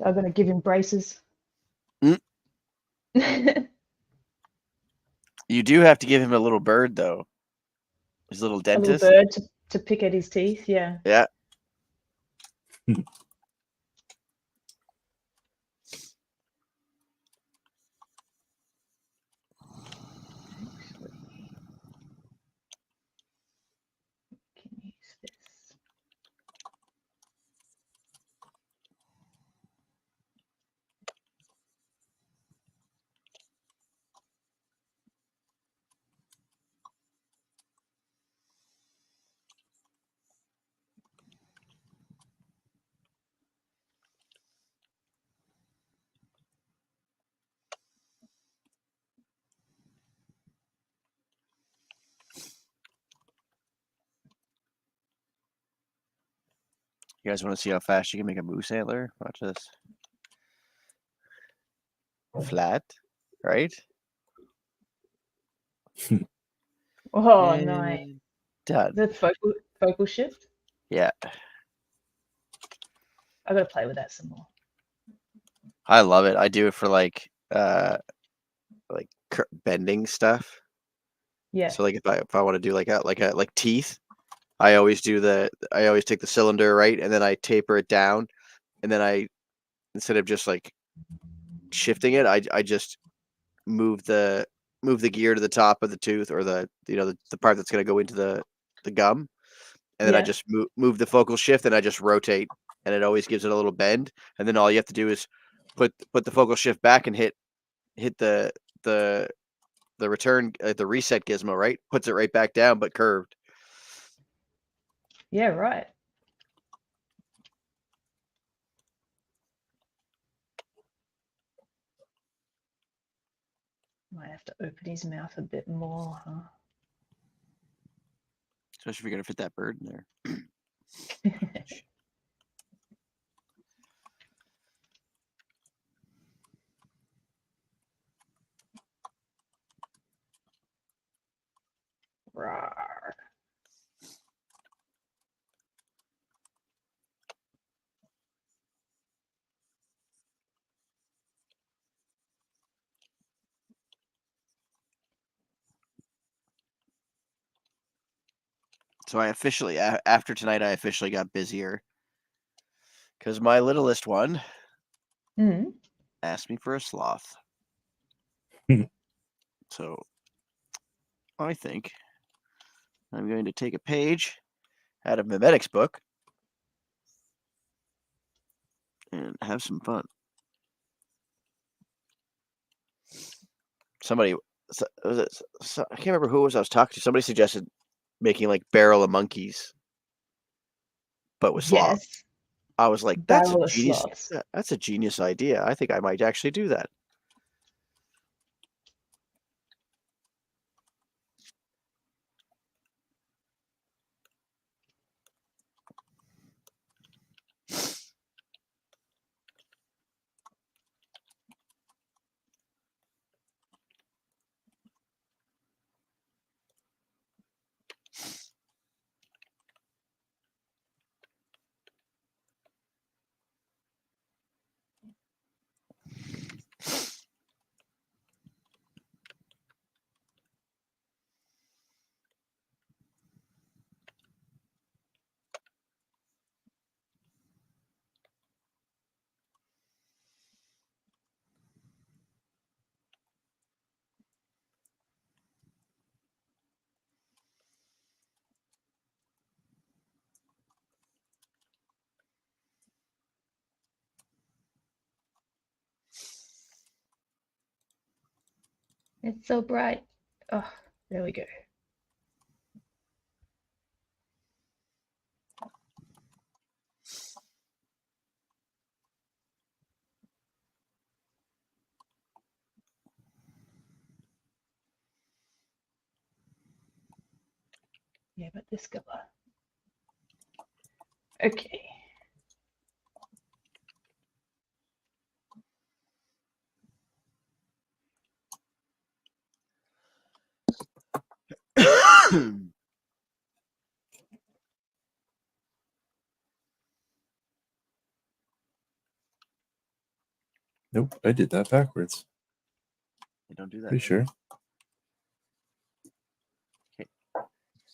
I'm gonna give him braces. Mm. You do have to give him a little bird, though. His little A little dentist. bird to pick at his teeth. Yeah. Yeah. Can use this. You guys want to see how fast you can make a moose antler? Watch this. Flat, right? Oh, nice. And done. The focal shift. Yeah. I gotta play with that some more. I love it. I do it for like bending stuff. Yeah. So like if I want to do like teeth, I always take the cylinder, right, and then I taper it down, and then I, instead of just like shifting it, I just move the gear to the top of the tooth, or the part that's going to go into the gum, and then I Yeah. just move the focal shift, and I just rotate, and it always gives it a little bend, and then all you have to do is put the focal shift back and hit the return, the reset gizmo, right? Puts it right back down, but curved. Yeah, right. Might have to open his mouth a bit more, huh? Especially if you're gonna fit that bird in there. Rawr. So I officially, after tonight, I officially got busier because my littlest one asked me for a sloth. So I think I'm going to take a page out of Mimetics book and have some fun. Somebody, I can't remember who it was I was talking to. Somebody suggested making like barrel of monkeys, but with sloth. Yes. I was like, that's a Barrel of genius. sloths. That's a genius idea. I think I might actually do that. It's so bright. Oh, there we go. Yeah, but this color. Okay. Nope, I did that backwards. You don't do that. Pretty sure. Okay.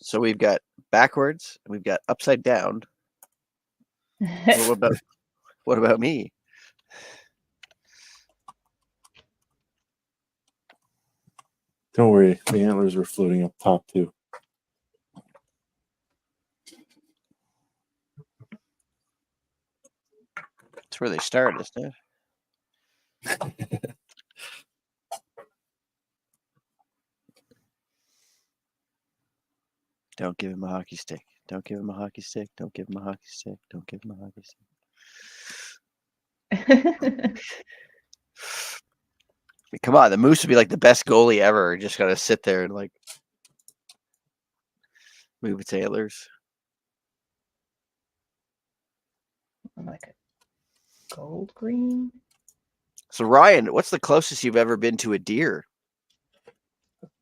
So we've got backwards and we've got upside down. What about me? Don't worry, the antlers were floating up top too. That's where they start, isn't it? Don't give him a hockey stick. Don't give him a hockey stick. Don't give him a hockey stick. Don't give him a hockey stick. Come on, the Moose would be like the best goalie ever. Just gotta sit there and like move its antlers. Like a gold green. So Ryan, what's the closest you've ever been to a deer?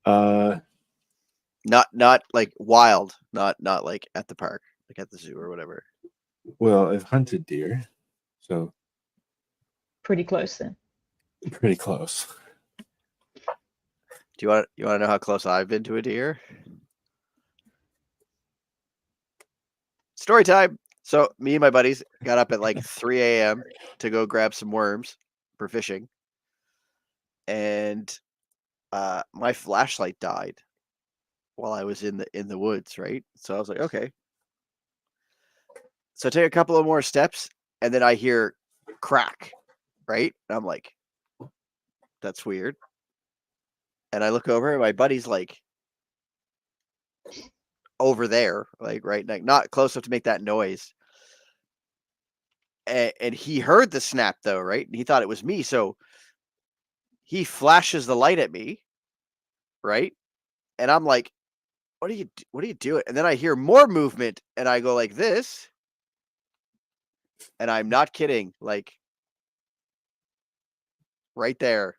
Not like wild, not like at the park, like at the zoo or whatever. Well, I've hunted deer, so Pretty close then. pretty close. Do you want to know how close I've been to a deer? Story time. So me and my buddies got up at like 3 a.m. to go grab some worms for fishing. And my flashlight died while I was in the woods, right? So I was like, okay. So I take a couple of more steps and then I hear crack, right? And I'm like, that's weird. And I look over and my buddy's like over there, like right, like not close enough to make that noise. And he heard the snap though, right? And he thought it was me. So he flashes the light at me, right? And I'm like, what are you doing? And then I hear more movement and I go like this. And I'm not kidding, like right there.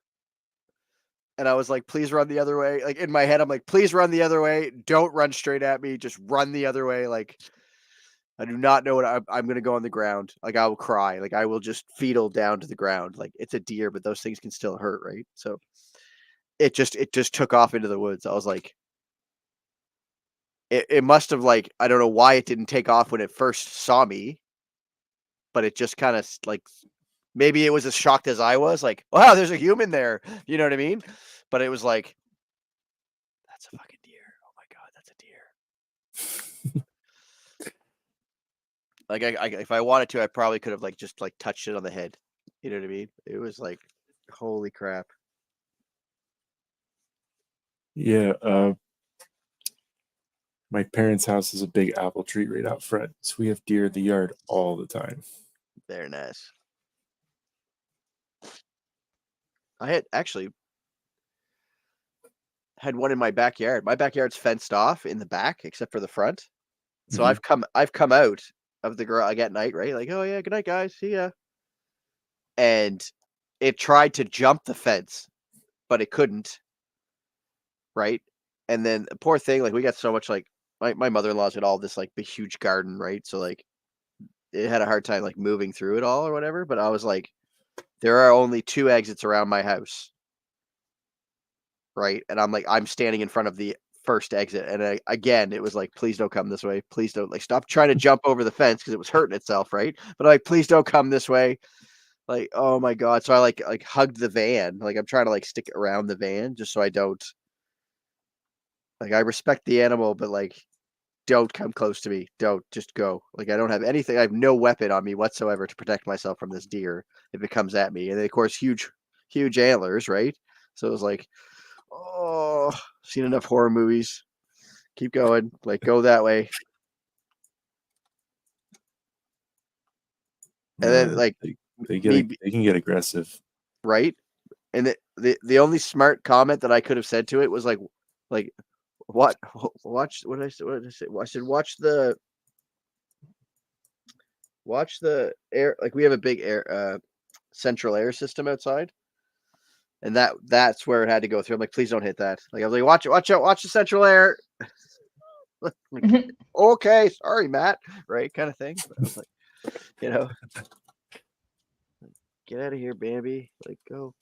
And I was like, please run the other way. Like in my head, I'm like, please run the other way. Don't run straight at me. Just run the other way. Like I do not know what I'm going to go on the ground. Like I will cry. Like I will just fetal down to the ground. Like it's a deer, but those things can still hurt, right? So it just took off into the woods. I was like, it must have like, I don't know why it didn't take off when it first saw me, but it just kind of like, maybe it was as shocked as I was, like, wow, there's a human there. You know what I mean? But it was like, that's a fucking deer. Oh my God, that's a deer. Like if I wanted to, I probably could have like just like touched it on the head. You know what I mean? It was like, holy crap. Yeah, my parents' house is a big apple tree right out front, so we have deer in the yard all the time. Very nice. I had actually had one in my backyard. My backyard's fenced off in the back except for the front. So Mhm. I've come out of the garage at night, right? Like, oh yeah, good night, guys. See ya. And it tried to jump the fence, but it couldn't, right? And then the poor thing, like we got so much like my mother-in-law's got all this like big huge garden, right? So like it had a hard time like moving through it all or whatever. But I was like, there are only 2 exits around my house, right? And I'm like, I'm standing in front of the first exit. And again, it was like, please don't come this way. Please don't, like, stop trying to jump over the fence because it was hurting itself, right? But like, please don't come this way. Like, oh my God. So I like hugged the van. Like I'm trying to like stick around the van just so I don't, like, I respect the animal, but like, don't come close to me. Don't, just go. Like I don't have anything. I have no weapon on me whatsoever to protect myself from this deer if it comes at me. And then of course, huge antlers, right? So it was like, oh, seen enough horror movies. Keep going. Like, go that way. And then, like, They me, they can get aggressive. right? And the only smart comment that I could have said to it was like, what? Watch, what did I say? What did I say? I said, watch the air. Like, we have a big air, central air system outside. And that's where it had to go through. I'm like, please don't hit that. Like, I was like, watch out, watch the central air. Like, okay, sorry, Matt. Right, kind of thing. But I was like, you know, get out of here, Bambi. Like, go.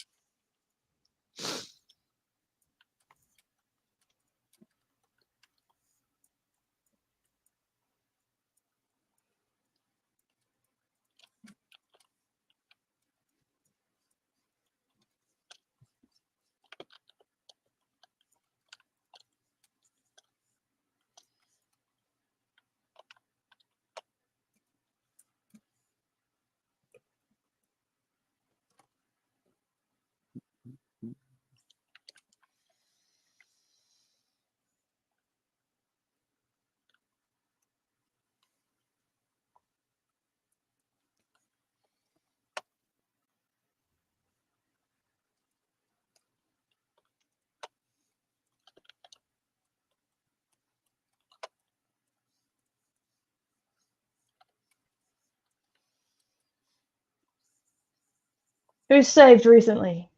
Who's saved recently?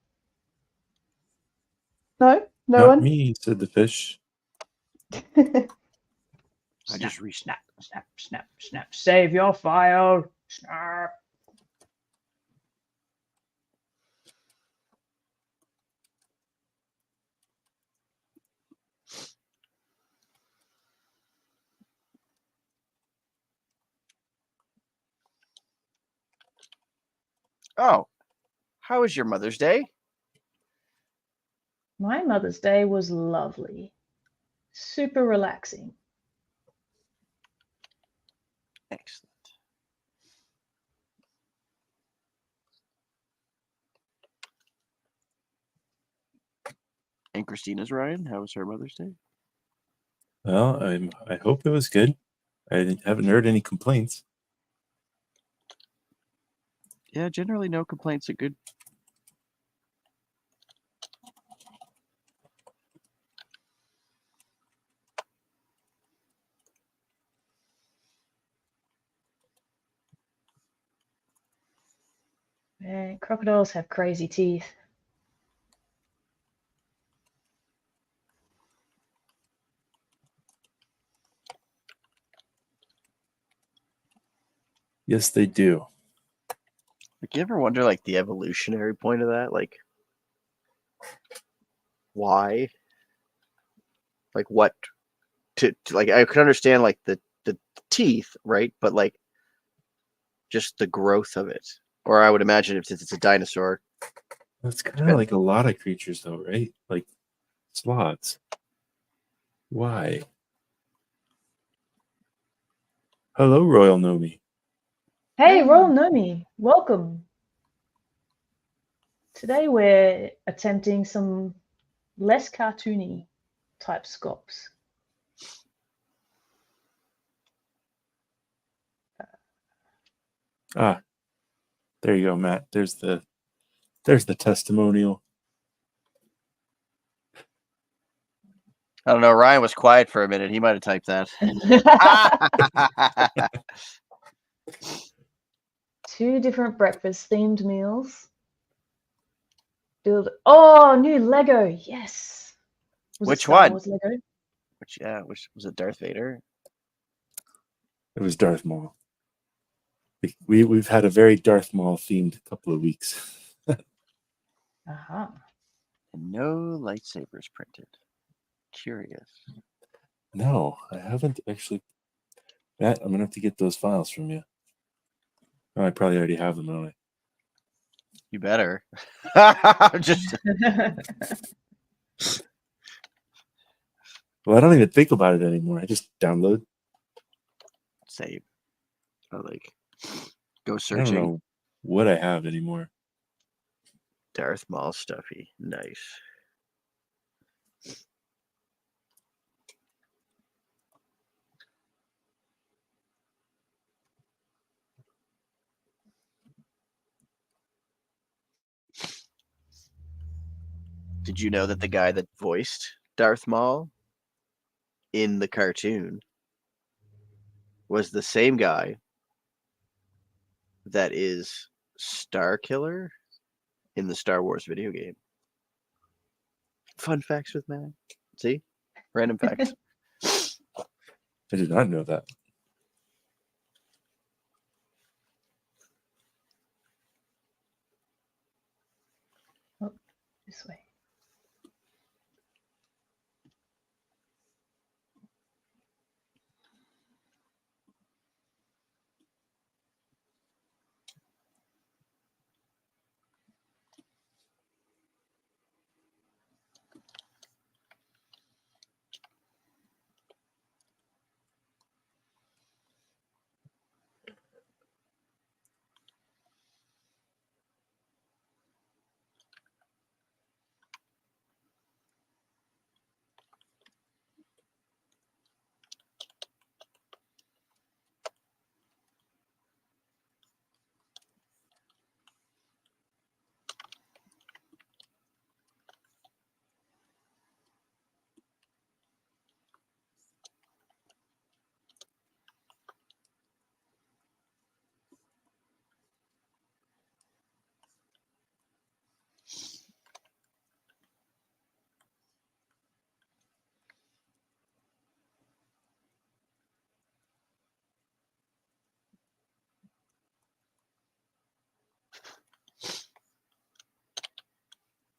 No? No Not one? me, said the fish. I just snap, snap, snap, snap. Save your file. Snap. Oh, how was your Mother's Day? My Mother's Day was lovely. Super relaxing. Excellent. And Christina's, Ryan, how was her Mother's Day? Well, I hope it was good. I haven't heard any complaints. Yeah, generally no complaints are good. Man, crocodiles have crazy teeth. Yes, they do. Like, you ever wonder, like, the evolutionary point of that? Like, why? Like, what like I could understand like the teeth, right? But like just the growth of it. Or I would imagine if it's a dinosaur. That's kind of like a lot of creatures, though, right? Like sloths. Why? Hello, Royal Nomi. Hey, Royal Nomi, welcome. Today we're attempting some less cartoony type sculpts. Ah, there you go, Matt. There's the testimonial. I don't know. Ryan was quiet for a minute. He might have typed that. 2 different breakfast themed meals. New Lego, yes. Was Which it Star one? Wars Lego? Which was it? Darth Vader? It was Darth Maul. We've had a very Darth Maul themed couple of weeks. Uh-huh. And no lightsabers printed. Curious. No, I haven't actually. Matt, I'm gonna have to get those files from you. Oh, I probably already have them, don't I? You better. Just Well, I don't even think about it anymore. I just download. save. I like go I searching. don't know what I have anymore. Darth Maul stuffy. Nice. Did you know that the guy that voiced Darth Maul in the cartoon was the same guy that is Star Killer in the Star Wars video game? Fun facts with Matt. See? Random facts. I did not know that. This way.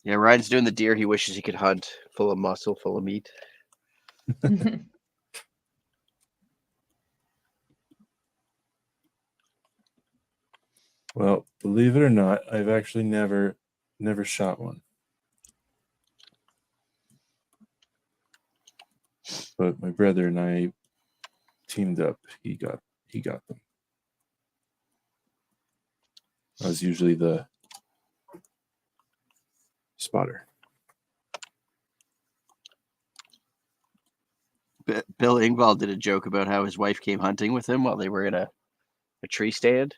Yeah, Ryan's doing the deer he wishes he could hunt, full of muscle, full of meat. Well, believe it or not, I've actually never shot one. But my brother and I teamed up. He got them. I was usually the spotter. Bill Engvall did a joke about how his wife came hunting with him while they were in a tree stand.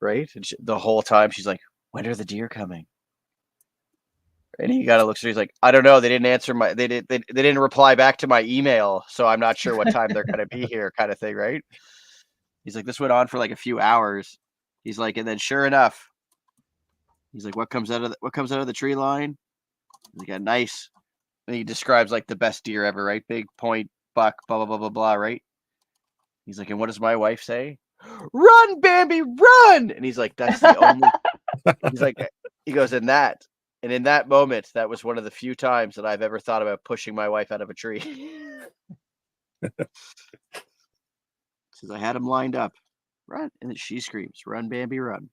Right? And the whole time she's like, "When are the deer coming?" And he kind of looks at her, he's like, "I don't know. They didn't answer they didn't reply back to my email, so I'm not sure what time they're gonna be here," kind of thing, right? He's like, "This went on for like a few hours." He's like, and then sure enough, he's like, what comes out of the tree line? He's like, a nice. And he describes like the best deer ever, right? Big point, buck, blah blah blah blah blah, right? He's like, and what does my wife say? "Run, Bambi, run!" And he's like, that's the only. He's like, he goes, in that moment, that was one of the few times that I've ever thought about pushing my wife out of a tree. Says I had him lined up. Run. And then she screams, "Run, Bambi, run."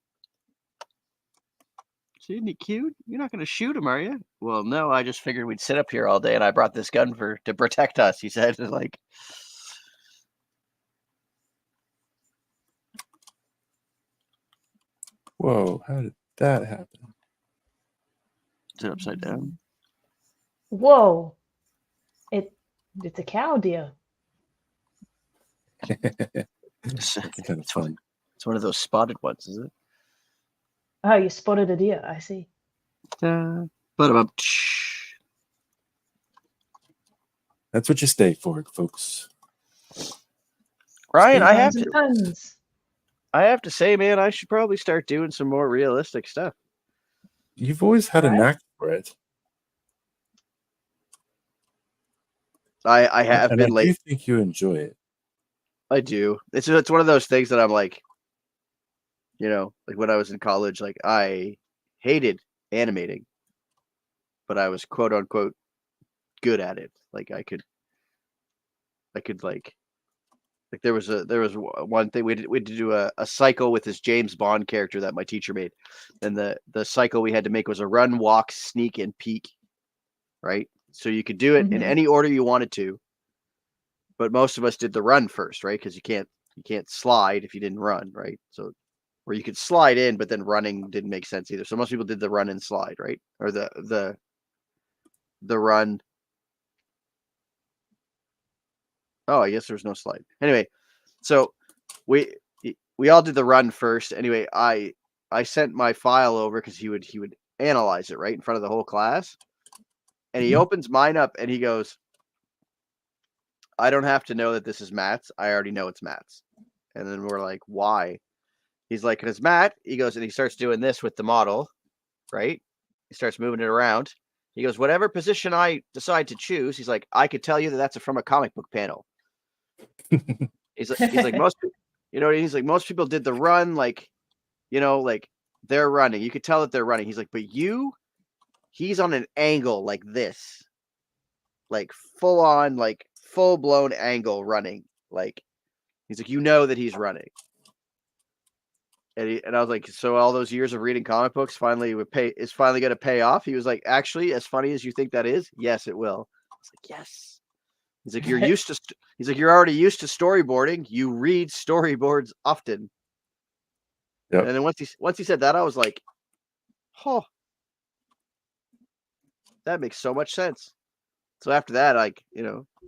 Isn't he cute? You're not going to shoot him, are you? Well, no, I just figured we'd sit up here all day, and I brought this gun to protect us, he said. Like, Whoa, how did that happen? is it upside down? Whoa. It's a cow deer. That's kind of fun. It's one of those spotted ones, is it? Oh, you spotted a deer. I see. But That's what you stay for, folks. Ryan, I Puns and puns. have to say, man, I should probably start doing some more realistic stuff. You've always had a Right. knack for it. I have And been I late. do think you enjoy it. I do. It's one of those things that I'm like, like when I was in college, like I hated animating, but I was quote unquote good at it. Like I could like there was one thing we had to do a cycle with this James Bond character that my teacher made, and the cycle we had to make was a run, walk, sneak, and peek, right? So you could do it in any order you wanted to, but most of us did the run first, right? Because you can't slide if you didn't run, right? So where you could slide in, but then running didn't make sense either. So most people did the run and slide, right? Or the run. Oh, I guess there's no slide. Anyway, so we all did the run first. Anyway, I sent my file over because he would analyze it right in front of the whole class. And he opens mine up and he goes, "I don't have to know that this is Matt's. I already know it's Matt's." And then we're like, "Why?" He's like, "Because Matt," he goes, and he starts doing this with the model, right? He starts moving it around. He goes, "Whatever position I decide to choose," he's like, "I could tell you that that's from a comic book panel." He's like most, he's like most people did the run, like, like they're running. You could tell that they're running. He's like, but he's on an angle like this, like full on, like full blown angle running. Like, he's like, that he's running. And I was like, so all those years of reading comic books is finally going to pay off. He was like, actually, as funny as you think that is, yes, it will. I was like, yes. He's like, you're already used to storyboarding. You read storyboards often. Yep. And then once he said that, I was like, oh, that makes so much sense. So after that, like,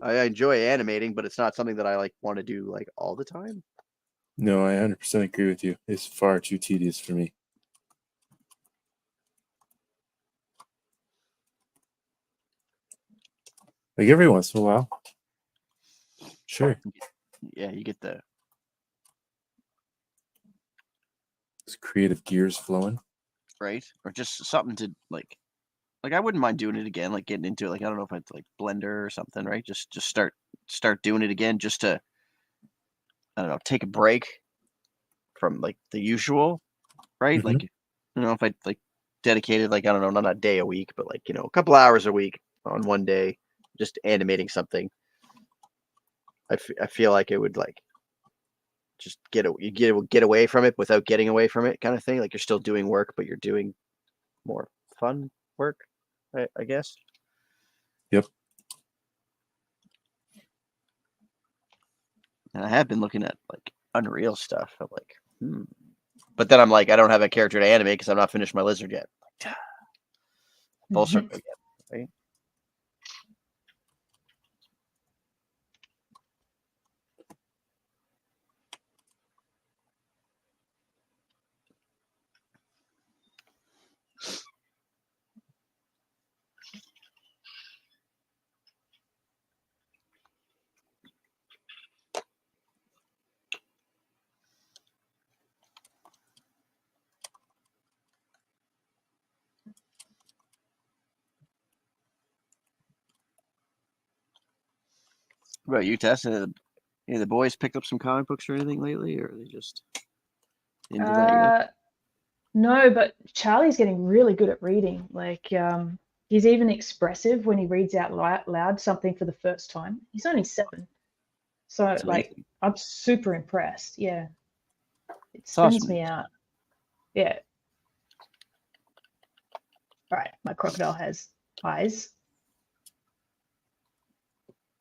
I enjoy animating, but it's not something that I like want to do like all the time. No, I 100% agree with you. It's far too tedious for me. Like every once in a while. Sure. Yeah, you get the creative gears flowing. Right? Or just something to like I wouldn't mind doing it again, like getting into it. Like, I don't know if I'd like Blender or something, right? Just start doing it again, just to, I don't know, take a break from like the usual, right? Like, if I like dedicated, like, I don't know, not a day a week, but like, a couple hours a week on one day, just animating something. I feel like it would like just get away from it without getting away from it, kind of thing. Like you're still doing work, but you're doing more fun work, I guess. Yep. And I have been looking at like Unreal stuff. I'm like, but then I'm like, I don't have a character to animate because I'm not finished my lizard yet. Full circle again, right? What about you, Tessa? The boys picked up some comic books or anything lately, or are they just into that yet? No, but Charlie's getting really good at reading. Like, he's even expressive when he reads out loud something for the first time. He's only 7, So That's like amazing. I'm super impressed. Yeah. It It's spins awesome. me out. Yeah. All right. My crocodile has eyes.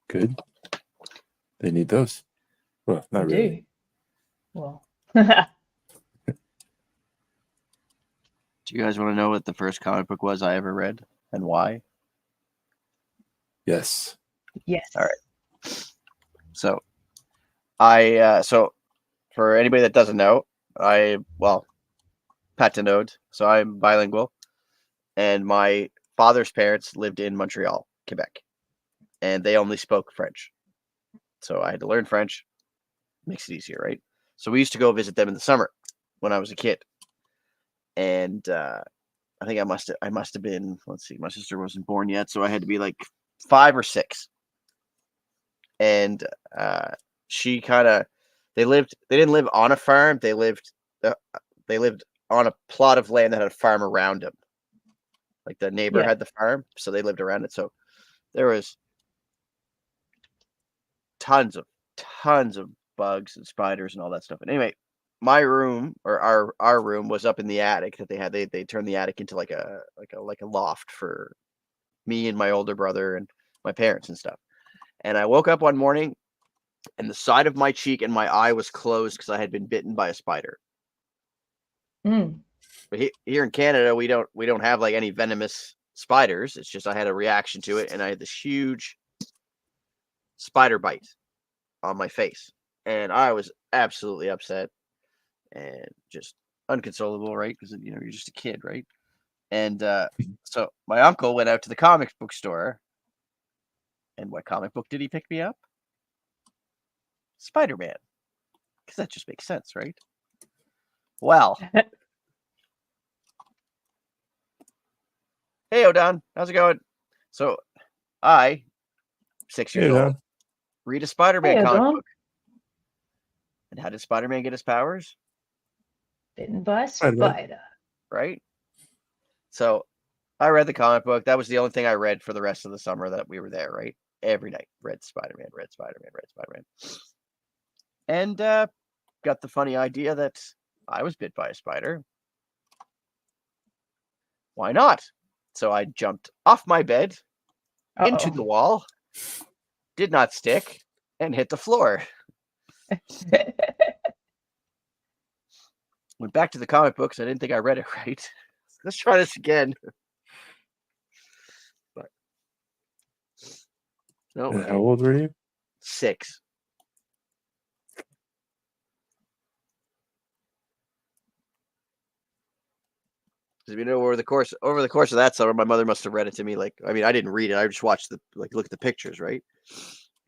Good. They need those. Well, They not do. really. Well. Do you guys want to know what the first comic book was I ever read and why? Yes. Yes. All right. So so for anybody that doesn't know, patinode, so I'm bilingual, and my father's parents lived in Montreal, Quebec, and they only spoke French. So I had to learn French. Makes it easier, right? So we used to go visit them in the summer when I was a kid, and I think I must have been. Let's see, my sister wasn't born yet, so I had to be like 5 or 6, and she kind of they didn't live on a farm. Uh, they lived on a plot of land that had a farm around them. Like the neighbor Yeah. had the farm, so they lived around it. So there was tons of bugs and spiders and all that stuff. And anyway, my room or our room was up in the attic that they had. They turned the attic into like a loft for me and my older brother and my parents and stuff. And I woke up one morning and the side of my cheek and my eye was closed because I had been bitten by a spider. Mm. But here in Canada, we don't have like any venomous spiders. It's just I had a reaction to it, and I had this huge spider bite on my face, and I was absolutely upset and just unconsolable, right? Because you're just a kid, right? And so my uncle went out to the comic book store, and what comic book did he pick me up? Spider-Man, because that just makes sense, right? Well, hey, O'Don, how's it going? So I, 6 years Hey, old, Don. read a Spider-Man Hey, comic Don. book. And how did Spider-Man get his powers? Bitten by a Spider-Man. spider. Right? So I read the comic book. That was the only thing I read for the rest of the summer that we were there, right? Every night, read Spider-Man, read Spider-Man, read Spider-Man. And got the funny idea that I was bit by a spider. Why not? So I jumped off my bed into the Uh-oh. wall, did not stick, and hit the floor. Went back to the comic books. I didn't think I read it right. Let's try this again. But no, And how old were you? 6. Because over the course of that summer, my mother must have read it to me. Like, I mean, I didn't read it. I just watched look at the pictures, right?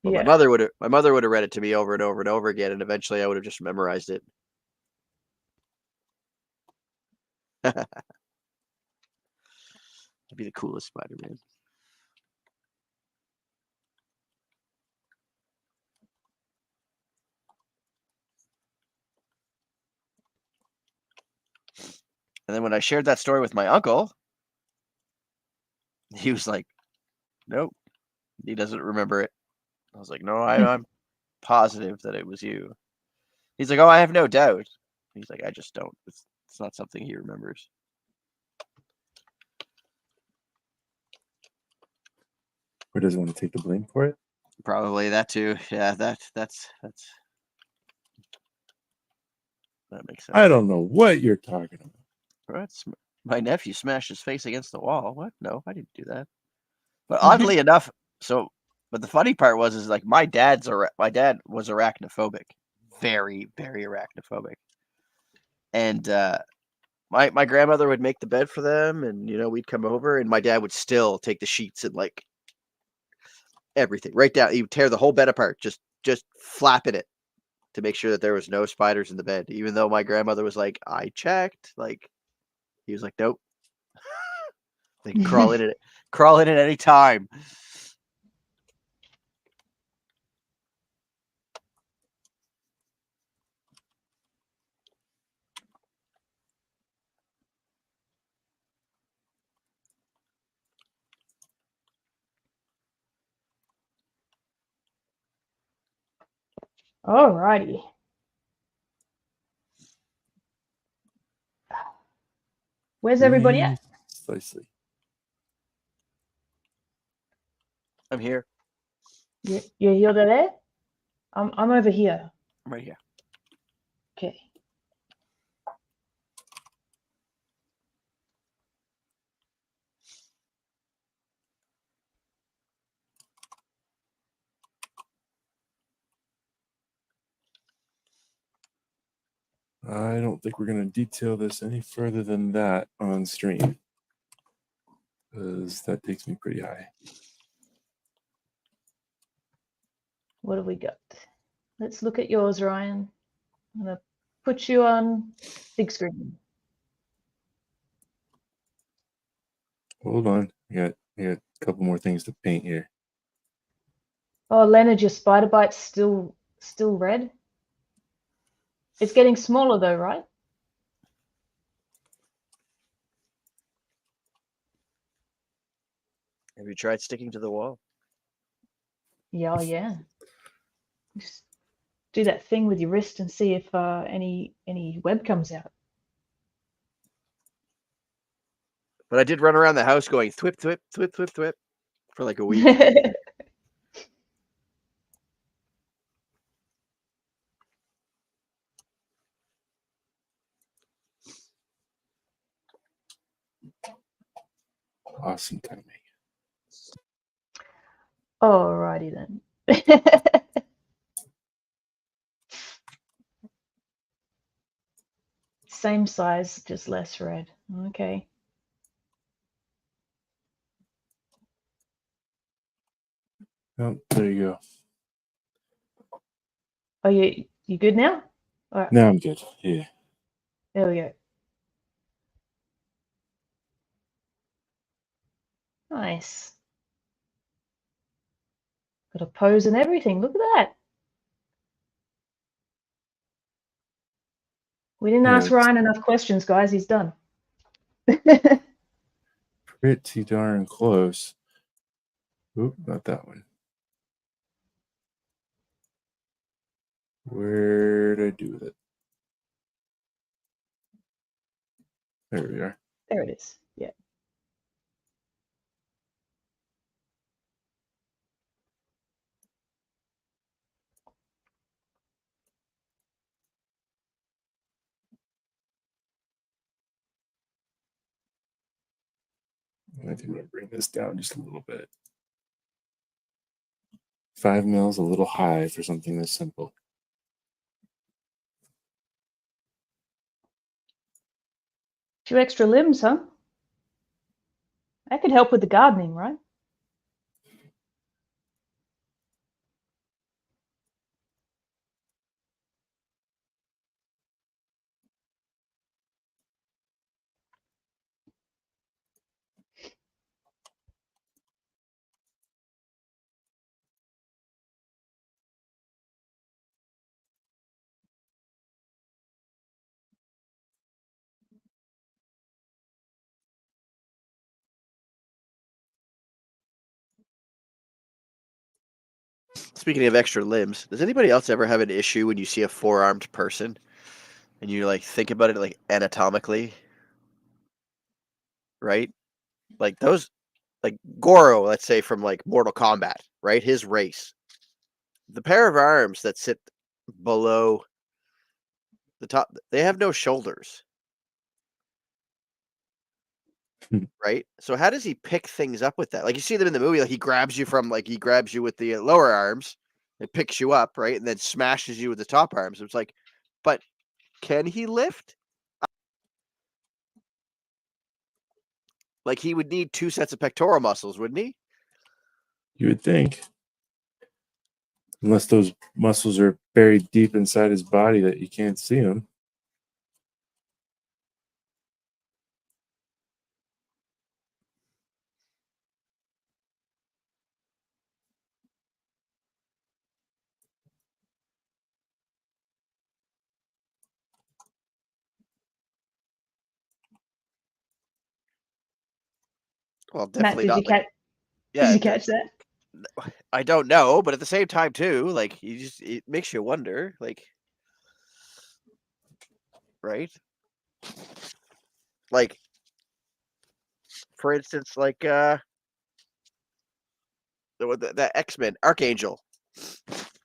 But Yeah. my mother would have read it to me over and over and over again, and eventually I would have just memorized it. I'd be the coolest Spider-Man. And then when I shared that story with my uncle, he was like, "Nope, he doesn't remember it." I was like, "No, I'm positive that it was you." He's like, "Oh, I have no doubt." He's like, "I just don't. It's not something he remembers." Or does he want to take the blame for it? Probably that too. Yeah, that makes sense. I don't know what you're talking about. What? My nephew smashed his face against the wall. What? No, I didn't do that. But oddly enough, but the funny part is like my dad was arachnophobic, very very arachnophobic, and my grandmother would make the bed for them, and we'd come over, and my dad would still take the sheets and like everything right down. He would tear the whole bed apart, just flapping it to make sure that there was no spiders in the bed, even though my grandmother was like, "I checked." Like he was like, "Nope." They can crawl in at any time. Alrighty. Where's everybody at? Precisely. I'm here. You're there? I'm over here. I'm right here. Okay. I don't think we're going to detail this any further than that on stream, because that takes me pretty high. What have we got? Let's look at yours, Ryan. I'm gonna put you on big screen. Hold on. I got a couple more things to paint here. Oh, Leonard, your spider bite's still red. It's getting smaller though, right? Have you tried sticking to the wall? Yeah, yeah. Just do that thing with your wrist and see if any web comes out. But I did run around the house going thwip, thwip, thwip, thwip, thwip for like a week. Awesome timing. Alrighty then. Same size, just less red. Okay. Oh, there you go. Oh, you good now? All right. Now I'm good. Yeah. There we go. Nice. Got a pose and everything. Look at that. We didn't Yeah, ask Ryan enough questions, guys. He's done. pretty darn close. Oop, not that one. Where did I do with it? There we are. There it is. Yeah. I think I'm going to bring this down just a little bit. 5 mils, a little high for something this simple. Few extra limbs, huh? That could help with the gardening, right? Speaking of extra limbs, does anybody else ever have an issue when you see a 4-armed person and you like think about it like anatomically? Right? Like those, like Goro, let's say from like Mortal Kombat, right? His race. The pair of arms that sit below the top, they have no shoulders. Right? So how does he pick things up with that? Like you see them in the movie, like he grabs you with the lower arms and picks you up, right? And then smashes you with the top arms. It's like, but can he lift? Like he would need 2 sets of pectoral muscles, wouldn't he? You would think. Unless those muscles are buried deep inside his body that you can't see them. Well, Matt, definitely not. Like, did yeah, you catch that? I don't know, but at the same time too, like it makes you wonder, like, right? Like, for instance, like the X-Men Archangel,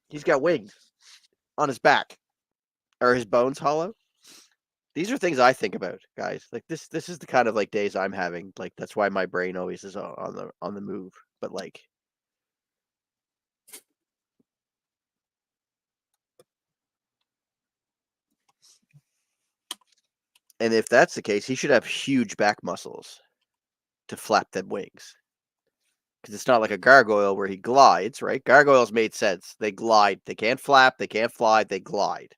he's got wings on his back. Are his bones hollow? These are things I think about, guys. Like this is the kind of like days I'm having. Like that's why my brain always is on the move. But like, and if that's the case, he should have huge back muscles to flap them wings. Because it's not like a gargoyle where he glides, right? Gargoyles made sense. They glide. They can't flap. They can't fly. They glide.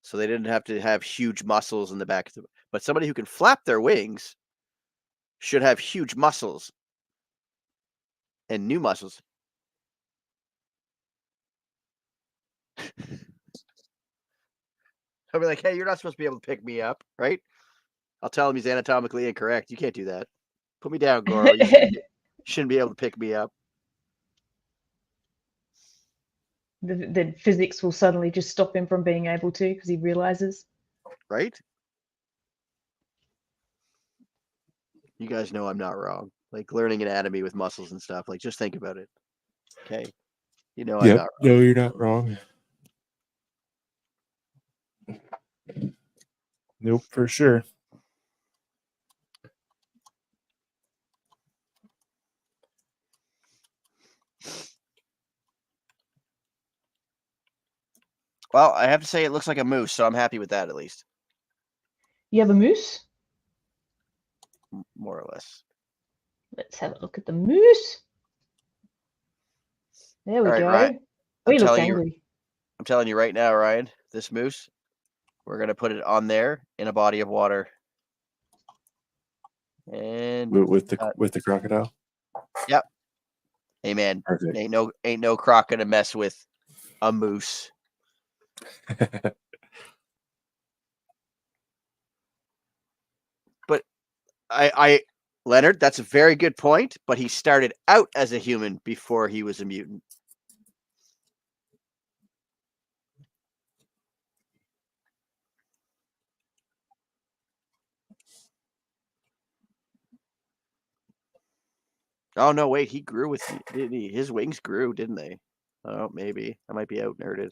So they didn't have to have huge muscles in the back. But somebody who can flap their wings should have huge muscles and new muscles. I'll be like, hey, you're not supposed to be able to pick me up, right? I'll tell him he's anatomically incorrect. You can't do that. Put me down, Goro. You shouldn't be able to pick me up. The physics will suddenly just stop him from being able to because he realizes. Right? You guys know I'm not wrong. Like learning anatomy with muscles and stuff. Like just think about it. Okay. You know I'm not wrong. No, you're not wrong. Nope, for sure. Well, I have to say it looks like a moose, so I'm happy with that at least. You have a moose? More or less. Let's have a look at the moose. There we All right, go. Ryan, Oh, he looks telling you- angry. I'm telling you right now, Ryan, this moose, we're going to put it on there in a body of water. And With the crocodile. Yep. Amen. Perfect. Ain't no croc gonna mess with a moose. But I Leonard, that's a very good point, but he started out as a human before he was a mutant. Oh no, wait, he grew with me, didn't he? His wings grew, didn't they? Oh, maybe. I might be out nerded.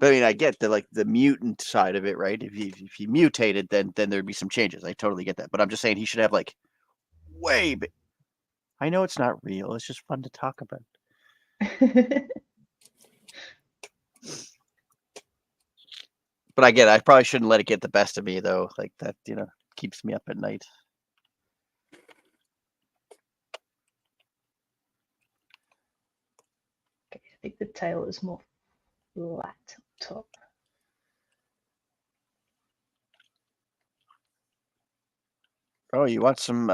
But I mean, I get the mutant side of it, right? If he mutated, then there'd be some changes. I totally get that. But I'm just saying he should have like way big. I know it's not real. It's just fun to talk about. But I get it. I probably shouldn't let it get the best of me though. Like that, keeps me up at night. Okay, I think the tail is more flat on top. Oh, you want some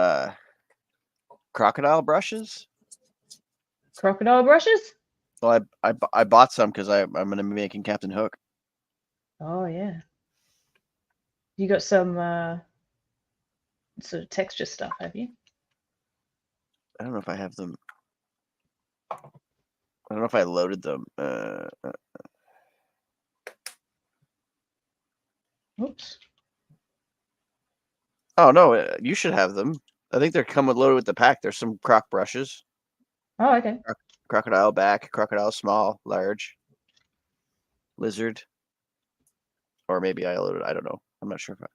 crocodile brushes? Crocodile brushes? Well, I bought some because I'm going to be making Captain Hook. Oh yeah. You got some sort of texture stuff, have you? I don't know if I have them. I don't know if I loaded them. Oops. Oh no, you should have them. I think they're coming loaded with the pack. There's some croc brushes. Oh, okay. Crocodile back, crocodile small, large, lizard, or maybe I loaded. I don't know. I'm not sure if I.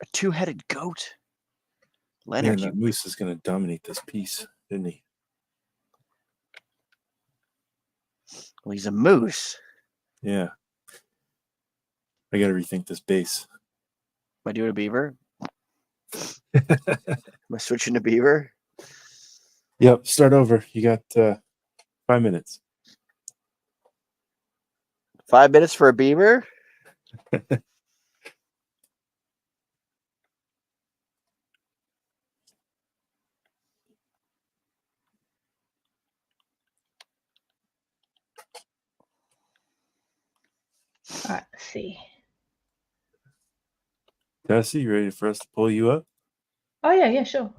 A two-headed goat. Leonard, Man, that moose is going to dominate this piece, isn't he? Well, he's a moose. Yeah. I got to rethink this base. Am I doing a beaver? Am I switching to beaver? Yep. Start over. You got 5 minutes. 5 minutes for a beaver? All right, let's see. Tessa, you ready for us to pull you up? Oh, yeah, sure.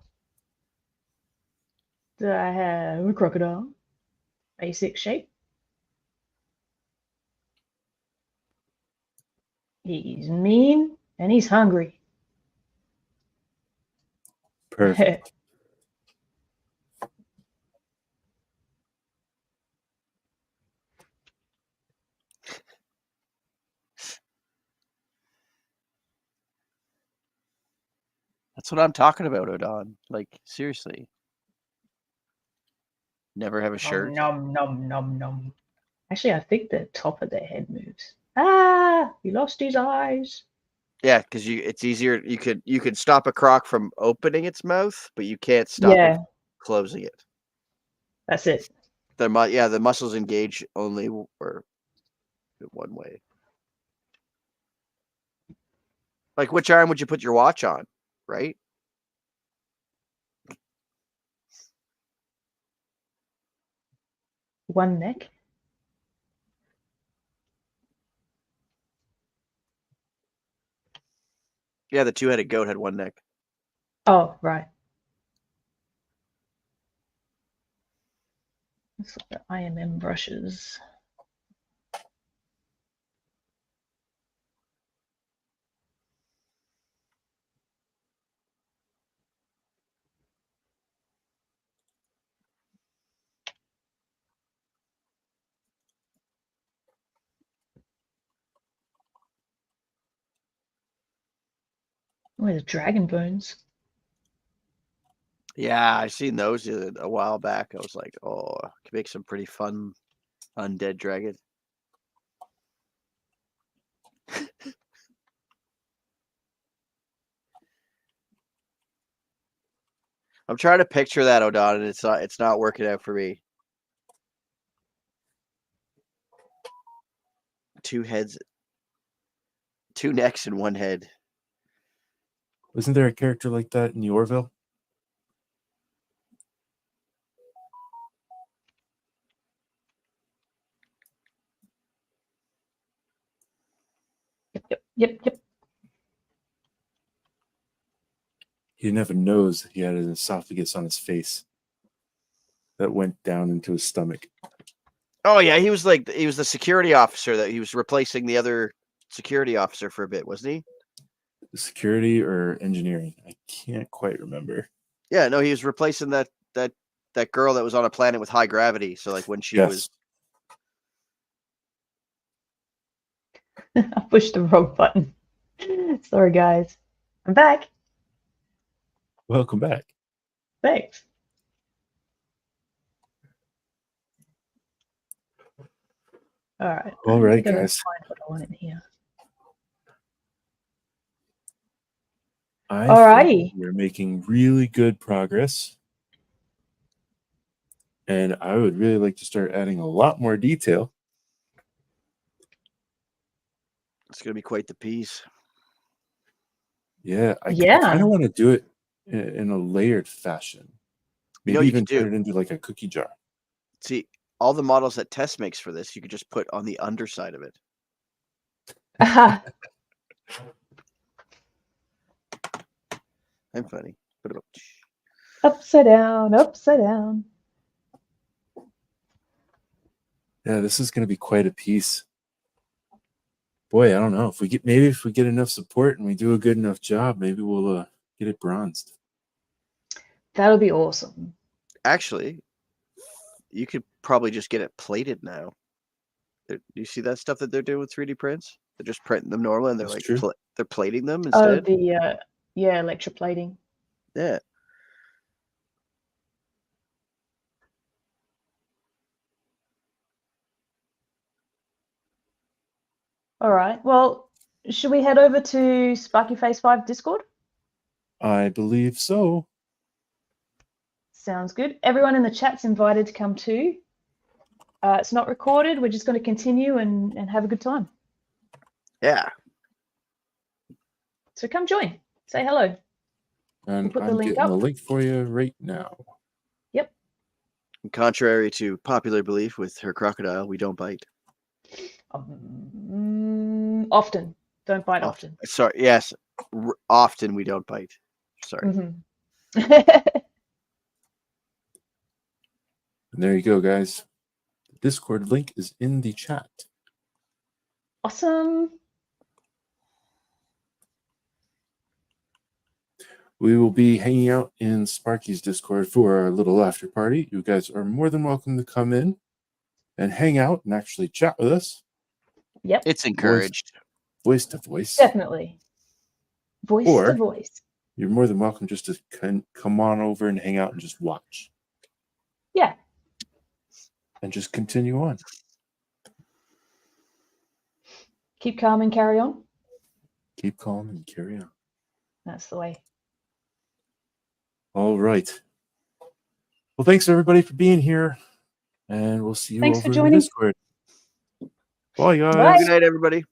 Do I have a crocodile? Basic shape. He's mean and he's hungry. Perfect. That's what I'm talking about, Odon. Like, seriously. Never have a shirt. Nom, nom, nom, nom. Actually, I think the top of their head moves. Ah, he lost his eyes. Yeah, because it's easier. You could stop a croc from opening its mouth, but you can't stop it from closing it. That's it. The muscles engage only or one way. Like, which arm would you put your watch on, right? One neck. Yeah, the two-headed goat had one neck. Oh, right. Let's look at IMM brushes. Oh, the dragon bones. Yeah, I seen those a while back. I was like, oh, could make some pretty fun undead dragon. I'm trying to picture that, Odon, and it's not working out for me. Two heads, two necks, and one head. Wasn't there a character like that in Orville? Yep. He didn't have a nose. He had an esophagus on his face that went down into his stomach. Oh yeah, he was the security officer that he was replacing the other security officer for a bit, wasn't he? Security or engineering? I can't quite remember. Yeah, no, he was replacing that girl that was on a planet with high gravity. So like when she was. I pushed the wrong button. Sorry, guys. I'm back. Welcome back. Thanks. All right. All right, guys. Find what I want in here. Alrighty. We're making really good progress. And I would really like to start adding a lot more detail. It's going to be quite the piece. Yeah, I kind of want to do it in a layered fashion. Maybe even turn it into like a cookie jar. See, all the models that Tess makes for this, you could just put on the underside of it. I'm funny. Put it up. Upside down, upside down. Yeah, this is going to be quite a piece. Boy, I don't know. If we get enough support and we do a good enough job, maybe we'll get it bronzed. That'll be awesome. Actually, you could probably just get it plated now. Do you see that stuff that they're doing with 3D prints? They're just printing them normal, and they're they're plating them instead. Oh, the electroplating. Yeah. All right. Well, should we head over to Sparky Face 5 Discord? I believe so. Sounds good. Everyone in the chat's invited to come too. It's not recorded. We're just going to continue and have a good time. Yeah. So come join. Say hello. And put the I'm link getting up. the link for you right now. Yep. Contrary to popular belief with her crocodile, we don't bite. Often. Don't bite often. Sorry. Yes. Often we don't bite. Sorry. Mm-hmm. And there you go, guys. The Discord link is in the chat. Awesome. We will be hanging out in Sparky's Discord for our little after party. You guys are more than welcome to come in and hang out and actually chat with us. Yep. It's encouraged. Voice to voice. Definitely. Voice Or to voice. you're more than welcome just to come on over and hang out and just watch. Yeah. And just continue on. Keep calm and carry on. Keep calm and carry on. That's the way. All right. Well, thanks everybody for being here. And we'll see you Thanks for over in the joining. Discord. Bye, guys. Bye. Good night, everybody.